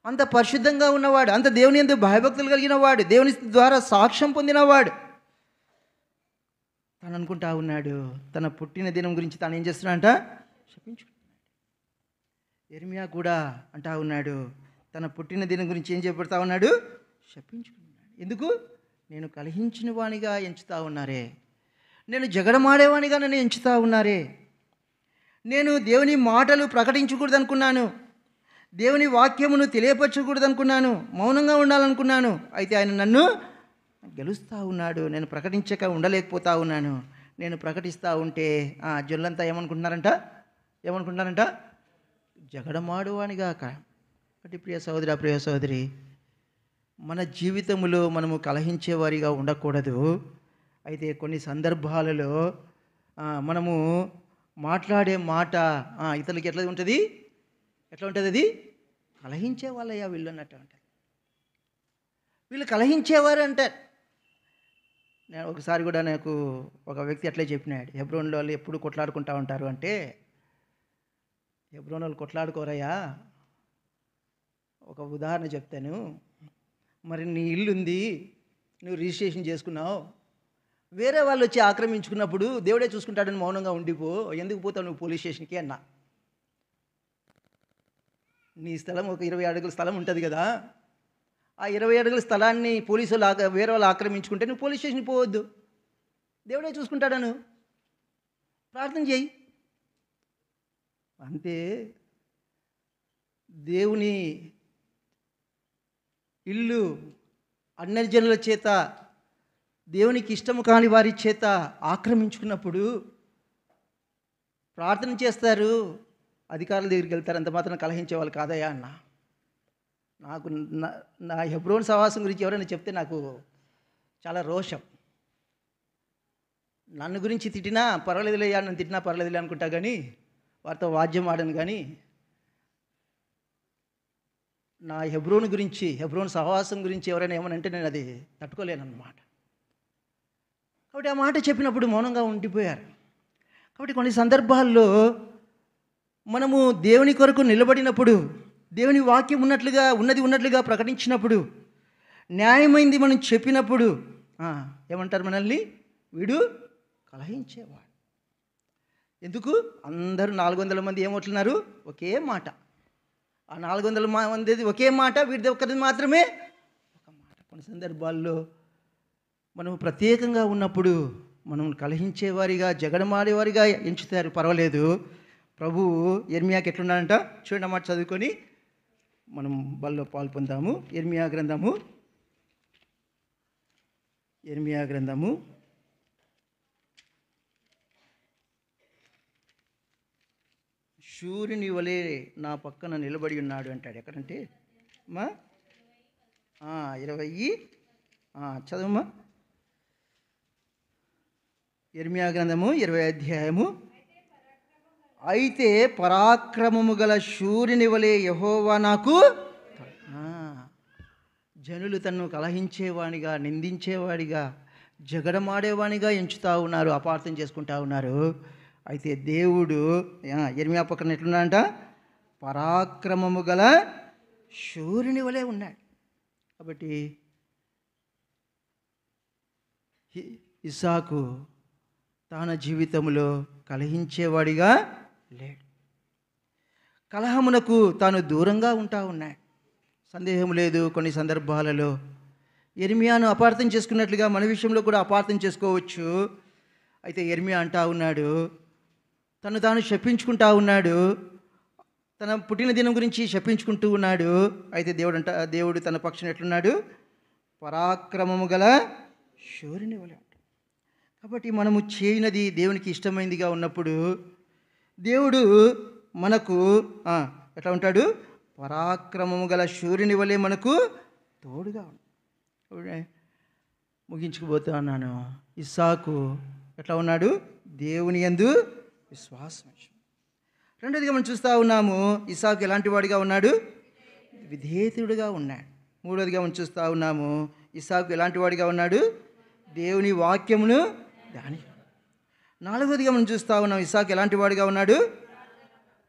S1: అంత పరిశుద్ధంగా ఉన్నవాడు, అంత దేవుని యందు భయభక్తులు కలిగిన వాడు, దేవుని ద్వారా సాక్ష్యం పొందినవాడు. తను అనుకుంటా ఉన్నాడు తన పుట్టిన దినం గురించి తాను ఏం చేస్తున్నాడంట? శపించుకుంటున్నాడు. యెర్మీయా కూడా అంటా ఉన్నాడు తన పుట్టిన దినం గురించి ఏం చెప్పబడతా ఉన్నాడు? శపించుకున్నాడు. ఎందుకు? నేను కలహించిన వానిగా ఎంచుతా ఉన్నారే, నేను జగడమాడేవానిగా నన్ను ఎంచుతా ఉన్నారే, నేను దేవుని మాటలు ప్రకటించకూడదు అనుకున్నాను, దేవుని వాక్యమును తెలియపరచకూడదు అనుకున్నాను, మౌనంగా ఉండాలనుకున్నాను. అయితే ఆయన నన్ను గెలుస్తూ ఉన్నాడు. నేను ప్రకటించక ఉండలేకపోతా ఉన్నాను. నేను ప్రకటిస్తూ ఉంటే జనులంతా ఏమనుకుంటున్నారంట? జగడమాడువానిగాక. కాబట్టి ప్రియ సహోదరి, మన జీవితంలో మనము కలహించేవారిగా ఉండకూడదు. అయితే కొన్ని సందర్భాలలో మనము మాట్లాడే మాట ఇతరులకి ఎట్లా ఉంటుంది? అది కలహించే వాళ్ళయ్యా వీళ్ళు అన్నట్టు ఉంటుంది. వీళ్ళు కలహించేవారు అంటారు. నేను ఒకసారి కూడా నాకు ఒక వ్యక్తి అట్లే చెప్పినాడు, హెబ్రోన్లో వాళ్ళు ఎప్పుడు కొట్లాడుకుంటూ ఉంటారు అంటే, హెబ్రోన్ వాళ్ళు కొట్లాడుకోరయ్యా. ఒక ఉదాహరణ చెప్తాను. మరి నీ ఇల్లు ఉంది, నువ్వు రిజిస్ట్రేషన్ చేసుకున్నావు, వేరే వాళ్ళు వచ్చి ఆక్రమించుకున్నప్పుడు దేవుడే చూసుకుంటాడని మౌనంగా ఉండిపో, ఎందుకు పోతావు నువ్వు పోలీస్ స్టేషన్కి అన్నా. నీ స్థలం ఒక 20 అడుగుల స్థలం ఉంటుంది కదా, ఆ 20 అడుగుల స్థలాన్ని పోలీసు వాళ్ళు వేరే వాళ్ళు ఆక్రమించుకుంటే నువ్వు పోలీస్ స్టేషన్కి పోవద్దు, దేవుడే చూసుకుంటాడను, ప్రార్థన చేయి అంతే. దేవుని ఇల్లు అన్యజనుల చేత, దేవునికి ఇష్టము కాని వారి చేత ఆక్రమించుకున్నప్పుడు ప్రార్థన చేస్తారు, అధికారుల దగ్గరికి వెళ్తారు, అంత మాత్రం కలహించే వాళ్ళు కాదయ్యా అన్న. నాకు నా హెబ్రోన్ సహవాసం గురించి ఎవరైనా చెప్తే నాకు చాలా రోషం. నన్ను గురించి తిట్టినా పర్వాలేదులే, నన్ను తిట్టినా పర్వాలేదులే అనుకుంటా, కానీ వారితో వాద్యం ఆడను. కానీ నా హెబ్రోన్ సహవాసం గురించి ఎవరైనా ఏమనంటే నేను అది తట్టుకోలేనన్నమాట. కాబట్టి ఆ మాట చెప్పినప్పుడు మౌనంగా ఉండిపోయారు. కాబట్టి కొన్ని సందర్భాల్లో మనము దేవుని కొరకు నిలబడినప్పుడు, దేవుని వాక్యం ఉన్నట్లుగా ప్రకటించినప్పుడు, న్యాయమైంది మనం చెప్పినప్పుడు ఏమంటారు మనల్ని? వీడు కలహించేవాడు. ఎందుకు? అందరూ 400 మంది ఏమంటున్నారు? ఒకే మాట. ఆ 400 మంది ఒకే మాట, వీడిది ఒక్కరిది మాత్రమే ఒక మాట. కొన్ని సందర్భాల్లో మనం ప్రత్యేకంగా ఉన్నప్పుడు మనం కలహించేవారిగా, జగడమాడేవారిగా ఎంచుతారు, పర్వాలేదు. ప్రభువు యెర్మీయాకి ఎట్లున్నాడంట చూడండి, మాట చదువుకొని మనం బల్లో పాలు పొందాము. యెర్మీయా గ్రంథము సూర్యుని వలె నా పక్కన నిలబడి ఉన్నాడు అంటాడు. ఎక్కడంటే మా 20 చదువుమా. యెర్మీయా గ్రంథము 20వ అధ్యాయము. అయితే పరాక్రమము గల శూరుని వలె యెహోవా నాకు, జనులు తన్ను కలహించేవాడిగా, నిందించేవాడిగా, జగడమాడేవాడిగా ఎంచుతూ ఉన్నారు, అపార్థం చేసుకుంటా ఉన్నారు. అయితే దేవుడు యెర్మీయా పక్కన ఎట్లున్నాడంట? పరాక్రమము గల శూరుని వలె ఉన్నాడు. కాబట్టి ఇస్సాకు తన జీవితంలో కలహించేవాడిగా లేడు. కలహమునకు తాను దూరంగా ఉంటా ఉన్నాడు. సందేహం లేదు, కొన్ని సందర్భాలలో యెర్మీయాను అపార్థం చేసుకున్నట్లుగా మన విషయంలో కూడా అపార్థం చేసుకోవచ్చు. అయితే యెర్మీయా అంటా ఉన్నాడు, తను తాను శపించుకుంటా ఉన్నాడు, తన పుట్టిన దినం గురించి శపించుకుంటూ ఉన్నాడు. అయితే దేవుడు తన పక్షాన ఎట్లున్నాడు? పరాక్రమము గల శూరుని వలె. కాబట్టి మనము చేయనది దేవునికి ఇష్టమైనదిగా ఉన్నప్పుడు దేవుడు మనకు ఎట్లా ఉంటాడు? పరాక్రమము గల శూరుని వలె మనకు తోడుగా ఉంటాడు. ముగించుకుపోతా ఉన్నాను. ఇస్సాకు ఎట్లా ఉన్నాడు? దేవుని యందు విశ్వాసం. రెండోదిగా మనం చూస్తూ ఉన్నాము, ఇస్సాకు ఎలాంటి వాడిగా ఉన్నాడు? విధేయతుడుగా ఉన్నాడు. మూడోదిగా మనం చూస్తూ ఉన్నాము, ఇస్సాకు ఎలాంటి వాడిగా ఉన్నాడు? దేవుని వాక్యమును దాని. నాలుగోదిగా మనం చూస్తూ ఉన్నాం, ఇస్సాకు ఎలాంటి వాడిగా ఉన్నాడు?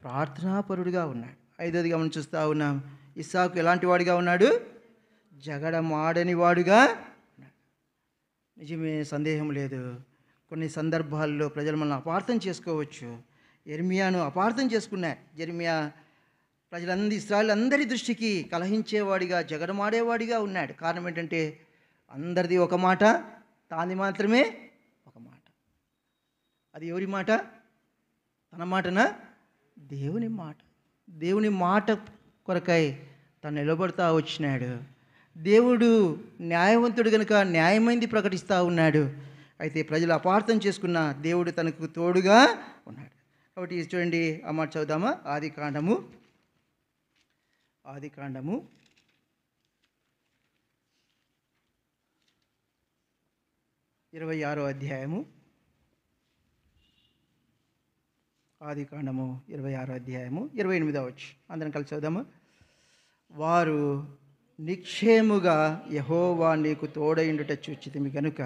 S1: ప్రార్థనాపరుడుగా ఉన్నాడు. ఐదోదిగా మనం చూస్తూ ఉన్నాం, ఇస్సాకు ఎలాంటి వాడిగా ఉన్నాడు? జగడమాడని వాడుగా ఉన్నాడు. నిజమే, సందేహం లేదు. కొన్ని సందర్భాల్లో ప్రజలు మనల్ని అపార్థం చేసుకోవచ్చు. యెర్మియాను అపార్థం చేసుకున్నారు. యెర్మియా ఇశ్రాయేలు అందరి దృష్టికి కలహించేవాడిగా, జగడమాడేవాడిగా ఉన్నాడు. కారణం ఏంటంటే అందరిది ఒక మాట, తాంది మాత్రమే ఒక మాట. అది ఎవరి మాట? తన మాటనా? దేవుని మాట. దేవుని మాట కొరకై తను నిలబడతా వచ్చినాడు. దేవుడు న్యాయవంతుడు కనుక న్యాయమైంది ప్రకటిస్తూ ఉన్నాడు. అయితే ప్రజలు అపార్థం చేసుకున్న దేవుడు తనకు తోడుగా ఉన్నాడు. కాబట్టి చూడండి, ఆ మాట చదువుదామా? ఆదికాండము 26వ అధ్యాయము. ఆదికాండము 26వ అధ్యాయము 28వ వచనం. అందరం కలిసి చదువుదామా? వారు నిక్షేముగా యెహోవా నీకు తోడైండుట చూచితిమి గనుక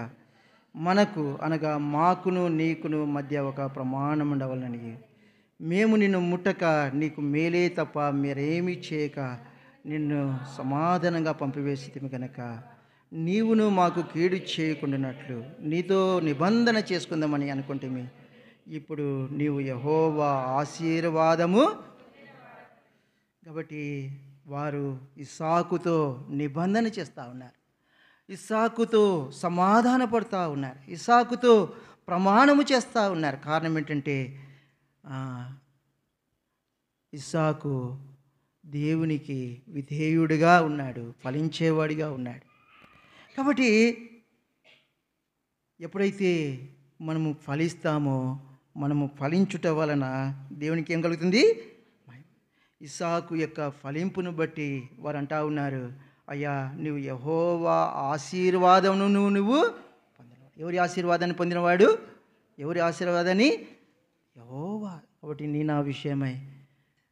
S1: మనకు అనగా మాకును నీకును మధ్య ఒక ప్రమాణం ఉండవలనని మేము నిన్ను ముట్టక నీకు మేలే తప్ప మీరేమీ చేయక నిన్ను సమాధానంగా పంపివేసితిమి గనక నీవును మాకు కీడు చేయకుండానట్లు నీతో నిబంధన చేసుకుందామని అనుకుంటేమి. ఇప్పుడు నీవు యెహోవా ఆశీర్వాదము. కాబట్టి వారు ఇస్సాకుతో నిబంధన చేస్తూ ఉన్నారు, ఇస్సాకుతో సమాధాన పడుతూ ఉన్నారు, ఇస్సాకుతో ప్రమాణము చేస్తూ ఉన్నారు. కారణం ఏంటంటే ఇస్సాకు దేవునికి విధేయుడిగా ఉన్నాడు, ఫలించేవాడిగా ఉన్నాడు. కాబట్టి ఎప్పుడైతే మనము ఫలిస్తామో, మనము ఫలించుట వలన దేవునికి ఏం కలుగుతుంది? ఇస్సాకు యొక్క ఫలింపును బట్టి వారు అంటా ఉన్నారు, అయ్యా నువ్వు యెహోవా ఆశీర్వాదమును నువ్వు పొందినవాడు. ఎవరి ఆశీర్వాదాన్ని పొందినవాడు? ఎవరి ఆశీర్వాదాన్ని? యెహోవా. కాబట్టి నీ నా విషయమై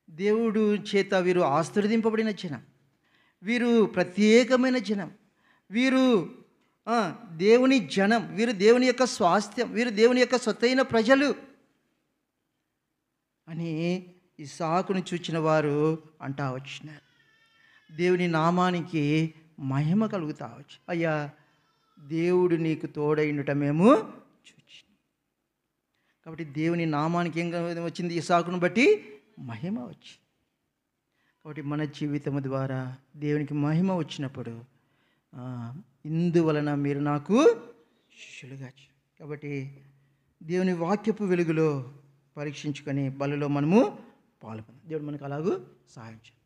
S1: దేవుడు చేత వీరు ఆశీర్వదింపబడిన జనం, వీరు ప్రత్యేకమైన జనం, వీరు దేవుని జనం, వీరు దేవుని యొక్క స్వాస్థ్యం, వీరు దేవుని యొక్క సొత్తైన ప్రజలు అని ఇస్సాకును చూచిన వారు అంటా వచ్చినారు. దేవుని నామానికి మహిమ కలుగుతా వచ్చు. అయ్యా దేవుడు నీకు తోడైండుట మేము చూచి. కాబట్టి దేవుని నామానికి ఏం వచ్చింది? ఇస్సాకును బట్టి మహిమ వచ్చింది. కాబట్టి మన జీవితం ద్వారా దేవునికి మహిమ వచ్చినప్పుడు ఇందువలన మీరు నాకు శిష్యులుగా. కాబట్టి దేవుని వాక్యపు వెలుగులో పరీక్షించుకొని బలిలో మనము పాల్గొన్నాం. దేవుడు మనకు అలాగూ సహాయం చేయాలి.